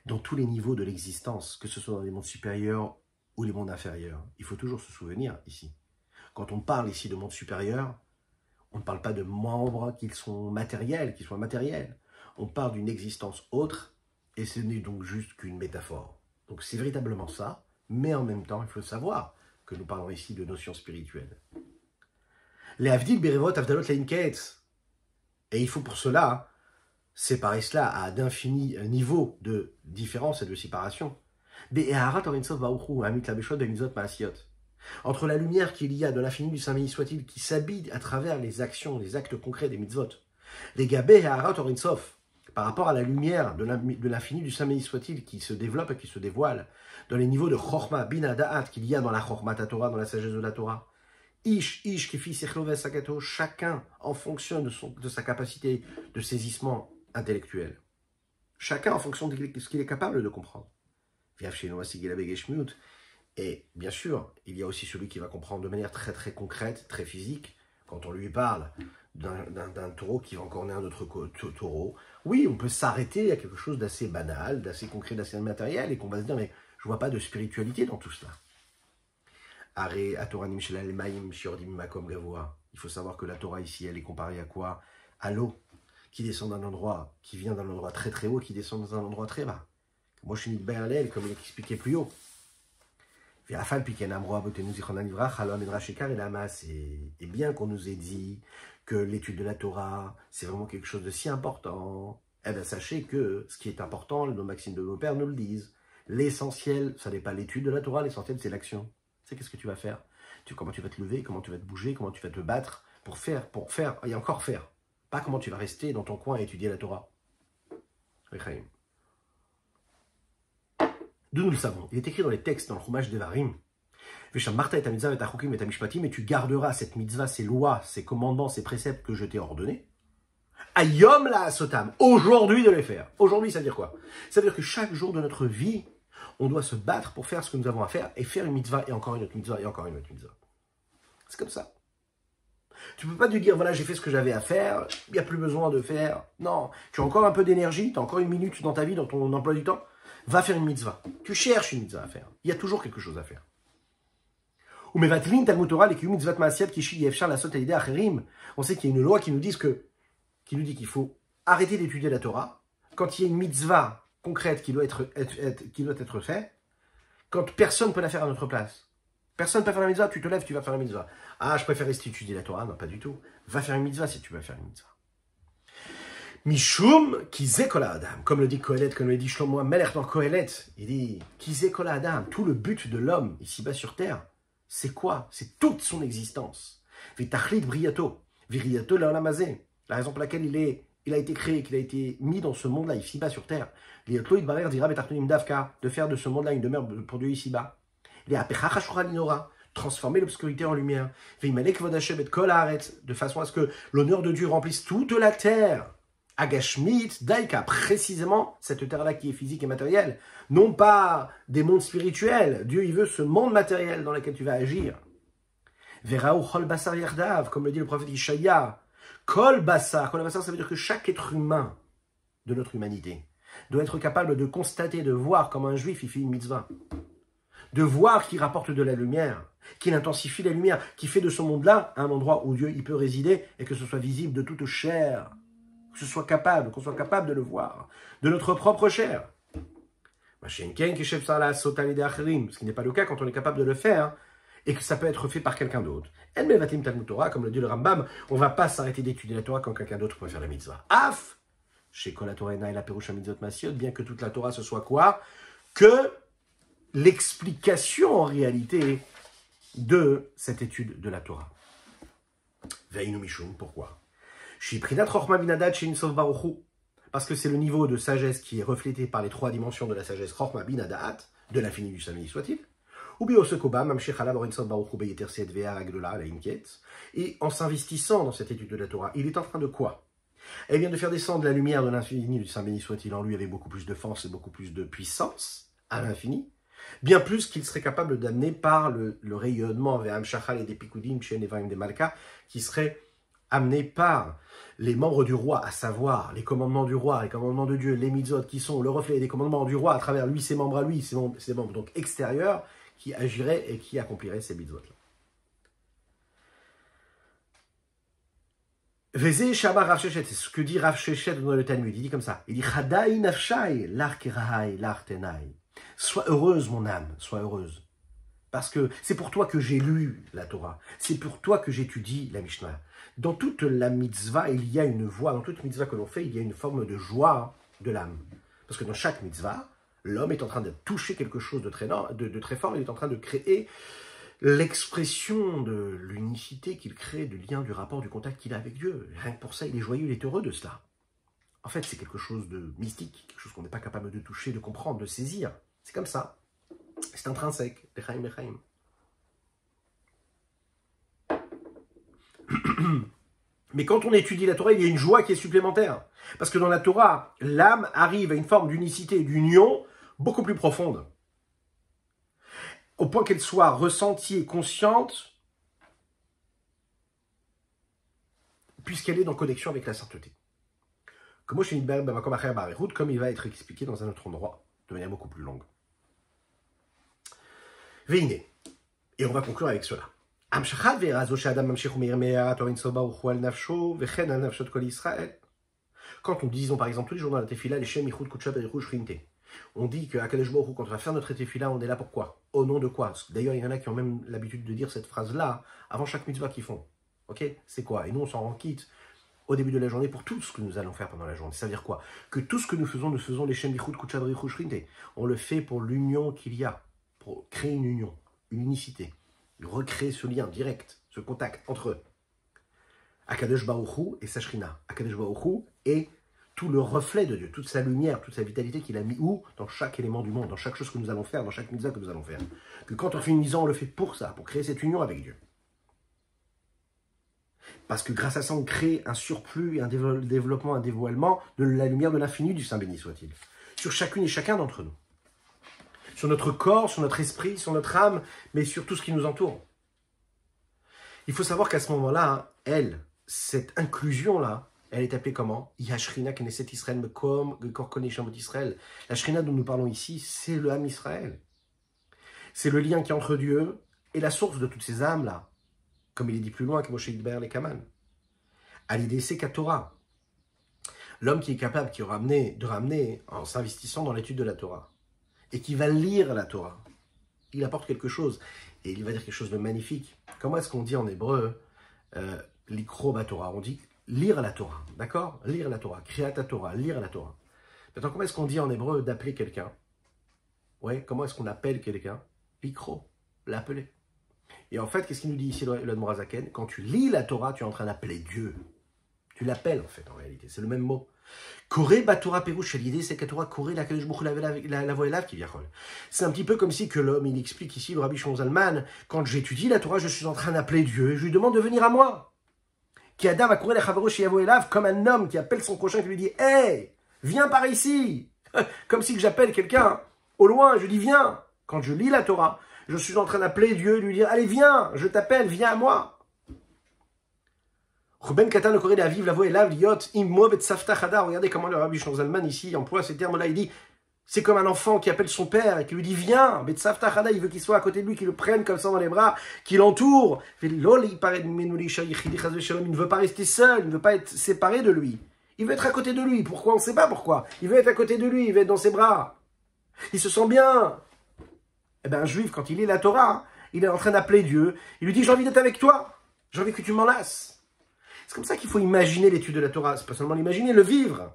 Dans tous les niveaux de l'existence, que ce soit dans les mondes supérieurs ou les mondes inférieurs, il faut toujours se souvenir ici. Quand on parle ici de monde supérieur, on ne parle pas de membres qui sont matériels, qui soient matériels. On parle d'une existence autre, et ce n'est donc juste qu'une métaphore. Donc c'est véritablement ça, mais en même temps, il faut savoir que nous parlons ici de notions spirituelles. Les Avdil Berevot Avdalot Leinket. Et il faut pour cela séparer cela à d'infinis niveaux de différence et de séparation. Entre la lumière qu'il y a de l'infini du Saint-Béni soit-il, qui s'habille à travers les actions, les actes concrets des mitzvot. Les Gabé et Harat Orinsof, par rapport à la lumière de l'infini du Saint-Béni soit-il, qui se développe et qui se dévoile, dans les niveaux de Chorma, Bina, Da'at, qu'il y a dans la Chorma Torah, dans la sagesse de la Torah. Ish, Kifi, Sechlo, Sakato, chacun en fonction de sa capacité de saisissement intellectuel. Chacun en fonction de ce qu'il est capable de comprendre. Et bien sûr, il y a aussi celui qui va comprendre de manière très très concrète, très physique, quand on lui parle d'un taureau qui va encorner un autre taureau. Oui, on peut s'arrêter à quelque chose d'assez banal, d'assez concret, d'assez matériel, et qu'on va se dire, mais Je vois pas de spiritualité dans tout cela. Il faut savoir que la Torah ici, elle est comparée à quoi? À l'eau qui descend d'un endroit, qui vient d'un endroit très très haut, qui descend dans un endroit très bas. Moi, je suis une Béalel, comme il expliquait plus haut. Et bien qu'on nous ait dit que l'étude de la Torah, c'est vraiment quelque chose de si important, eh bien, sachez que ce qui est important, nos maximes de nos pères nous le disent. L'essentiel, ça n'est pas l'étude de la Torah, l'essentiel, c'est l'action. C'est qu'est-ce que tu vas faire? Comment tu vas te lever, comment tu vas te bouger, comment tu vas te battre pour faire, et encore faire. Pas comment tu vas rester dans ton coin et étudier la Torah. D'où nous le savons. Il est écrit dans les textes, dans le Chumash Devarim. Et tu garderas cette mitzvah, ces lois, ces commandements, ces préceptes que je t'ai ordonnés. Ayom la sotam. Aujourd'hui de les faire. Aujourd'hui, ça veut dire quoi? Ça veut dire que chaque jour de notre vie, on doit se battre pour faire ce que nous avons à faire et faire une mitzvah et encore une autre mitzvah et encore une autre mitzvah. C'est comme ça. Tu ne peux pas te dire, voilà, j'ai fait ce que j'avais à faire, il n'y a plus besoin de faire. Non, tu as encore un peu d'énergie, tu as encore une minute dans ta vie, dans ton emploi du temps, va faire une mitzvah. Tu cherches une mitzvah à faire. Il y a toujours quelque chose à faire. On sait qu'il y a une loi qui nous dit qu'il faut arrêter d'étudier la Torah quand il y a une mitzvah concrète qui doit être faite, quand personne ne peut la faire à notre place. Personne ne peut faire la mitzvah, tu te lèves, tu vas faire la mitzvah. Ah, je préfère rester étudier la Torah. Non, pas du tout. Va faire une mitzvah si tu veux faire une mitzvah. Mishum kizeh kol adam, comme le dit Kohelet, comme le dit Shlomo Melech dans Kohelet, il dit kizeh kol adam, tout le but de l'homme ici-bas sur terre, c'est quoi? C'est toute son existence. Vitachlit briato, viriato le'olam hazeh. La raison pour laquelle il a été créé, qu'il a été mis dans ce monde-là ici-bas sur terre. Liotlo idbarer dira betartonim davka, de faire de ce monde-là une demeure pour Dieu ici-bas. Transformer l'obscurité en lumière, de façon à ce que l'honneur de Dieu remplisse toute la terre. Agashmit, Daika, précisément cette terre-là qui est physique et matérielle, non pas des mondes spirituels. Dieu, il veut ce monde matériel dans lequel tu vas agir. Veraou chol basar yardav, comme le dit le prophète Ishaïa. Kol basar, ça veut dire que chaque être humain de notre humanité doit être capable de constater, de voir comme un juif, il fait une mitzvah. De voir qu'il rapporte de la lumière, qu'il intensifie la lumière, qui fait de ce monde-là un endroit où Dieu il peut résider et que ce soit visible de toute chair, qu'on soit capable de le voir, de notre propre chair. Ce qui n'est pas le cas quand on est capable de le faire et que ça peut être fait par quelqu'un d'autre. Comme le dit le Rambam, on ne va pas s'arrêter d'étudier la Torah quand quelqu'un d'autre peut faire la mitzvah. Af, chez Kol HaTorah et la Perush HaMitzvot Masiot, bien que toute la Torah ce soit quoi? Que l'explication en réalité de cette étude de la Torah. Veinu Mishum, pourquoi? Parce que c'est le niveau de sagesse qui est reflété par les trois dimensions de la sagesse, Chorma Binadat, de l'infini du Samedi soit-il, et en s'investissant dans cette étude de la Torah, il est en train de quoi? Eh bien de faire descendre la lumière de l'infini du Saint-Béni soit-il en lui avec beaucoup plus de force et beaucoup plus de puissance à l'infini, bien plus qu'il serait capable d'amener par le rayonnement vers Shachal et des Pikudim, chez Nevaim des Malka, qui serait amené par les membres du roi, à savoir les commandements du roi, les commandements de Dieu, les mitzvot, qui sont le reflet des commandements du roi à travers lui, ses membres à lui, ses membres donc extérieurs, qui agiraient et qui accompliraient ces mitzvot-là. Vezé Shabbat Rav Sheshet, c'est ce que dit Rav Sheshet dans le Talmud, il dit comme ça, il dit Chadai nafshai, l'arkerahai, l'artenai. Sois heureuse, mon âme, sois heureuse. Parce que c'est pour toi que j'ai lu la Torah, c'est pour toi que j'étudie la Mishnah. Dans toute la mitzvah, il y a une voie, dans toute mitzvah que l'on fait, il y a une forme de joie de l'âme. Parce que dans chaque mitzvah, l'homme est en train de toucher quelque chose de très fort, il est en train de créer l'expression de l'unicité qu'il crée, du lien, du rapport, du contact qu'il a avec Dieu. Rien que pour ça, il est joyeux, il est heureux de cela. En fait, c'est quelque chose de mystique, quelque chose qu'on n'est pas capable de toucher, de comprendre, de saisir. C'est comme ça. C'est intrinsèque. Lechaim, lechaim. Mais quand on étudie la Torah, il y a une joie qui est supplémentaire. Parce que dans la Torah, l'âme arrive à une forme d'unicité et d'union beaucoup plus profonde. Au point qu'elle soit ressentie et consciente, puisqu'elle est en connexion avec la sainteté. Comme il va être expliqué dans un autre endroit, de manière beaucoup plus longue. Veine. Et on va conclure avec cela. Quand nous disons par exemple tous les jours dans la tefila, les Shem Yichud Kudsha Berichu Shrinte, on dit qu'à Kadosh Baruch Hu, quand on va faire notre tefila, on est là pourquoi? Au nom de quoi? D'ailleurs, il y en a qui ont même l'habitude de dire cette phrase-là avant chaque mitzvah qu'ils font. Ok? C'est quoi? Et nous, on s'en rend quitte au début de la journée pour tout ce que nous allons faire pendant la journée. Ça veut dire quoi? Que tout ce que nous faisons les Shem Yichud Kudsha Berichu Shrinte. On le fait pour l'union qu'il y a, pour créer une union, une unicité, recréer ce lien direct, ce contact entre Akadosh Baruch Hu et sa Shrina. Akadosh Baruch Hu est tout le reflet de Dieu, toute sa lumière, toute sa vitalité qu'il a mis où? Dans chaque élément du monde, dans chaque chose que nous allons faire, dans chaque mitzvah que nous allons faire. Que quand on fait une mitzvah, on le fait pour ça, pour créer cette union avec Dieu. Parce que grâce à ça, on crée un surplus, un développement, un dévoilement de la lumière de l'infini du Saint béni soit-il. Sur chacune et chacun d'entre nous. Sur notre corps, sur notre esprit, sur notre âme, mais sur tout ce qui nous entoure. Il faut savoir qu'à ce moment-là, cette inclusion-là, elle est appelée comment? Yashrina Knesset Israël Mekom Korkone Shamot Israël. La Shrina dont nous parlons ici, c'est le âme Israël. C'est le lien qui est entre Dieu et la source de toutes ces âmes-là. Comme il est dit plus loin, que Moshe Yidber les Kaman. À l'idée, c'est Torah. L'homme qui est capable de ramener en s'investissant dans l'étude de la Torah et qui va lire la Torah, il apporte quelque chose. Et il va dire quelque chose de magnifique. Comment est-ce qu'on dit en hébreu l'ikro Torah? On dit lire la Torah, d'accord? Lire la Torah, kriyat Torah, lire la Torah. Maintenant, comment est-ce qu'on dit en hébreu d'appeler quelqu'un? Ouais, comment est-ce qu'on appelle quelqu'un? L'ikro, l'appeler. Et en fait, qu'est-ce qu'il nous dit ici l'Admor HaZaken? Quand tu lis la Torah, tu es en train d'appeler Dieu. Tu l'appelles en fait, en réalité. C'est le même mot. Koré Batora Perouche, l'idée c'est que Torah Koré la Kadosh Baruch Hu la voix élave qui vient. C'est un petit peu comme si que l'homme, il explique ici, le Rabbi Shimon Zalman, quand j'étudie la Torah, je suis en train d'appeler Dieu et je lui demande de venir à moi. Qui Adam a Koré la Chavarosh et Yavo Elav, comme un homme qui appelle son prochain, qui lui dit hey, viens par ici. Comme si j'appelle quelqu'un au loin, je dis viens. Quand je lis la Torah, je suis en train d'appeler Dieu et lui dire allez, viens, je t'appelle, viens à moi. Ruben Katan le Corée de Aviv, la voix est là, liot, immo bet safta chada. Regardez comment le Rabbi Shimon Zalman ici emploie ces termes-là. Il dit, c'est comme un enfant qui appelle son père et qui lui dit, viens, bet safta chada. Il veut qu'il soit à côté de lui, qu'il le prenne comme ça dans les bras, qu'il l'entoure. Il ne veut pas rester seul, il ne veut pas être séparé de lui. Il veut être à côté de lui. Pourquoi? On ne sait pas pourquoi. Il veut être à côté de lui, il veut être dans ses bras. Il se sent bien. Eh bien, un juif, quand il lit la Torah, il est en train d'appeler Dieu. Il lui dit, j'ai envie d'être avec toi. J'ai envie que tu m'enlaces. C'est comme ça qu'il faut imaginer l'étude de la Torah. C'est pas seulement l'imaginer, le vivre.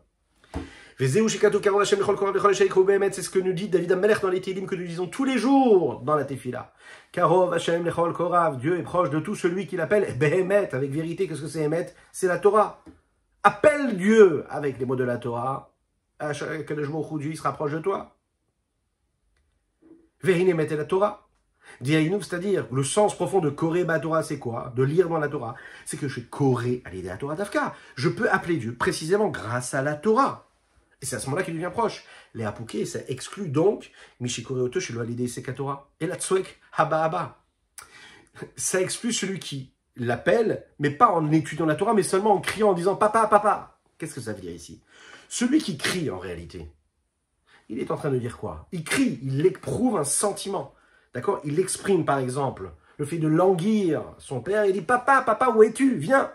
C'est ce que nous dit David Amelech dans les Télim que nous disons tous les jours dans la Tefila. Karov Hashem lechol korav. Dieu est proche de tout celui qui l'appelle Behemet. Avec vérité, qu'est-ce que c'est Emet? C'est la Torah. Appelle Dieu avec les mots de la Torah. Dieu il se rapproche de toi. Vehine Emet et la Torah. C'est-à-dire, le sens profond de Koré Ba Torah, c'est quoi? De lire dans la Torah. C'est que je suis Koré à l'idée de la Torah d'Afka. Je peux appeler Dieu précisément grâce à la Torah. Et c'est à ce moment-là qu'il devient proche. Les Apouké, ça exclut donc Mishikore Oto chez l'idée c'est Torah. Et la Tsoek Haba Haba. Ça exclut celui qui l'appelle, mais pas en étudiant la Torah, mais seulement en criant, en disant papa, papa. Qu'est-ce que ça veut dire ici? Celui qui crie en réalité, il est en train de dire quoi? Il crie, il éprouve un sentiment. D'accord? Il exprime, par exemple, le fait de languir son père. Il dit, papa, papa, où es-tu? Viens.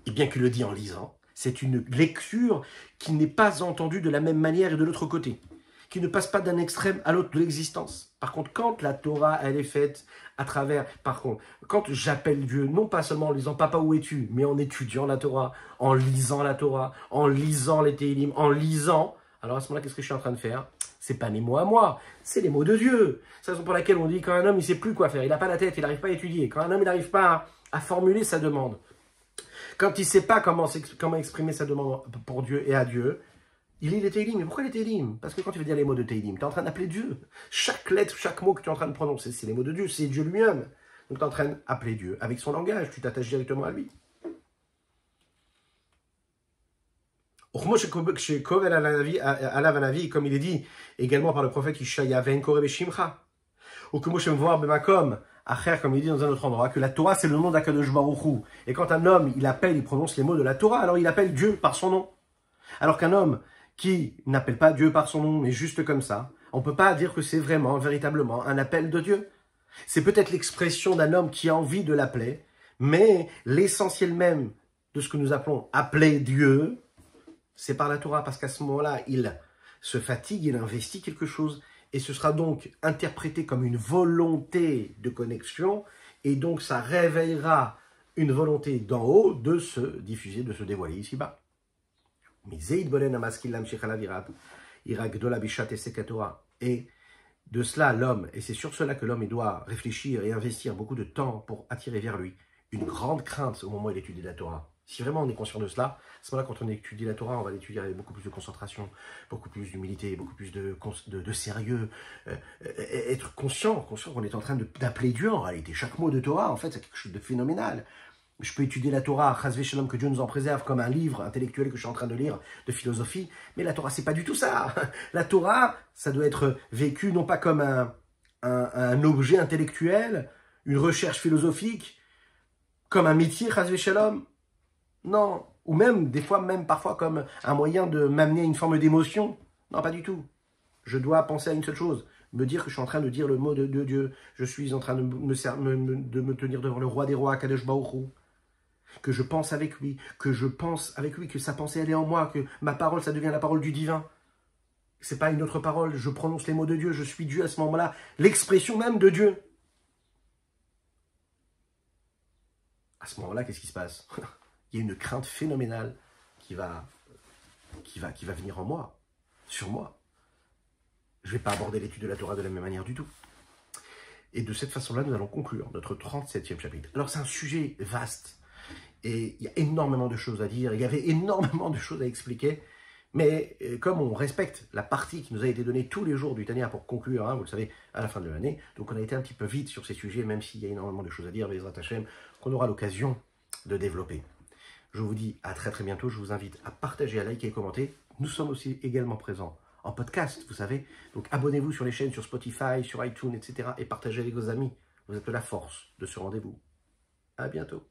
Et bien qu'il le dit en lisant, c'est une lecture qui n'est pas entendue de la même manière et de l'autre côté, qui ne passe pas d'un extrême à l'autre de l'existence. Par contre, quand la Torah, elle est faite à travers... Par contre, quand j'appelle Dieu, non pas seulement en lisant, papa, où es-tu? Mais en étudiant la Torah, en lisant la Torah, en lisant les Télim, en lisant... Alors à ce moment-là, qu'est-ce que je suis en train de faire? C'est pas mes mots à moi, c'est les mots de Dieu. C'est la raison pour laquelle on dit quand un homme, il sait plus quoi faire, il n'a pas la tête, il n'arrive pas à étudier. Quand un homme, il n'arrive pas à formuler sa demande. Quand il ne sait pas comment exprimer sa demande pour Dieu et à Dieu, il lit les Télim. Mais pourquoi les Télim? Parce que quand tu veux dire les mots de Télim, tu es en train d'appeler Dieu. Chaque lettre, chaque mot que tu es en train de prononcer, c'est les mots de Dieu, c'est Dieu lui-même. Donc tu es en train d'appeler Dieu avec son langage, tu t'attaches directement à lui. Comme il est dit également par le prophète Ishaya, ou que Moshe voir Bemakom, comme il dit dans un autre endroit, que la Torah c'est le nom d'Akadosh Baruch Hu. Et quand un homme il appelle, il prononce les mots de la Torah, alors il appelle Dieu par son nom. Alors qu'un homme qui n'appelle pas Dieu par son nom, mais juste comme ça, On ne peut pas dire que c'est vraiment, véritablement, un appel de Dieu. C'est peut-être l'expression d'un homme qui a envie de l'appeler, mais l'essentiel même de ce que nous appelons appeler Dieu, c'est par la Torah, parce qu'à ce moment-là, il se fatigue, il investit quelque chose, et ce sera donc interprété comme une volonté de connexion, et donc ça réveillera une volonté d'en haut de se diffuser, de se dévoiler ici-bas. Et de cela, l'homme, et c'est sur cela que l'homme doit réfléchir et investir beaucoup de temps pour attirer vers lui une grande crainte au moment où il étudie la Torah. Si vraiment on est conscient de cela, à ce moment-là, quand on étudie la Torah, on va l'étudier avec beaucoup plus de concentration, beaucoup plus d'humilité, beaucoup plus de sérieux. Être conscient qu'on est en train d'appeler Dieu en réalité. Chaque mot de Torah, en fait, c'est quelque chose de phénoménal. Je peux étudier la Torah, Chas Shalom, que Dieu nous en préserve, comme un livre intellectuel que je suis en train de lire, de philosophie. Mais la Torah, c'est pas du tout ça. La Torah, ça doit être vécu non pas comme un objet intellectuel, une recherche philosophique, comme un métier, Chas Shalom. Non. Ou même, des fois, même parfois, comme un moyen de m'amener à une forme d'émotion. Non, pas du tout. Je dois penser à une seule chose. Me dire que je suis en train de dire le mot de Dieu. Je suis en train de me tenir devant le roi des rois, Kadosh Baruch Hu. Que je pense avec lui, que sa pensée elle est en moi, que ma parole ça devient la parole du divin. C'est pas une autre parole, je prononce les mots de Dieu, je suis Dieu à ce moment-là, l'expression même de Dieu. À ce moment-là, qu'est-ce qui se passe? Il y a une crainte phénoménale qui va venir en moi, sur moi. Je ne vais pas aborder l'étude de la Torah de la même manière du tout. Et de cette façon-là, nous allons conclure notre 37e chapitre. Alors c'est un sujet vaste. Et il y a énormément de choses à dire, il y avait énormément de choses à expliquer, mais comme on respecte la partie qui nous a été donnée tous les jours du Tanya pour conclure, hein, vous le savez, à la fin de l'année, donc on a été un petit peu vite sur ces sujets, même s'il y a énormément de choses à dire, Bezrat Hashem, qu'on aura l'occasion de développer. Je vous dis à très très bientôt, je vous invite à partager, à liker et commenter. Nous sommes aussi également présents en podcast, vous savez, donc abonnez-vous sur les chaînes, sur Spotify, sur iTunes, etc. et partagez avec vos amis. Vous êtes la force de ce rendez-vous. À bientôt.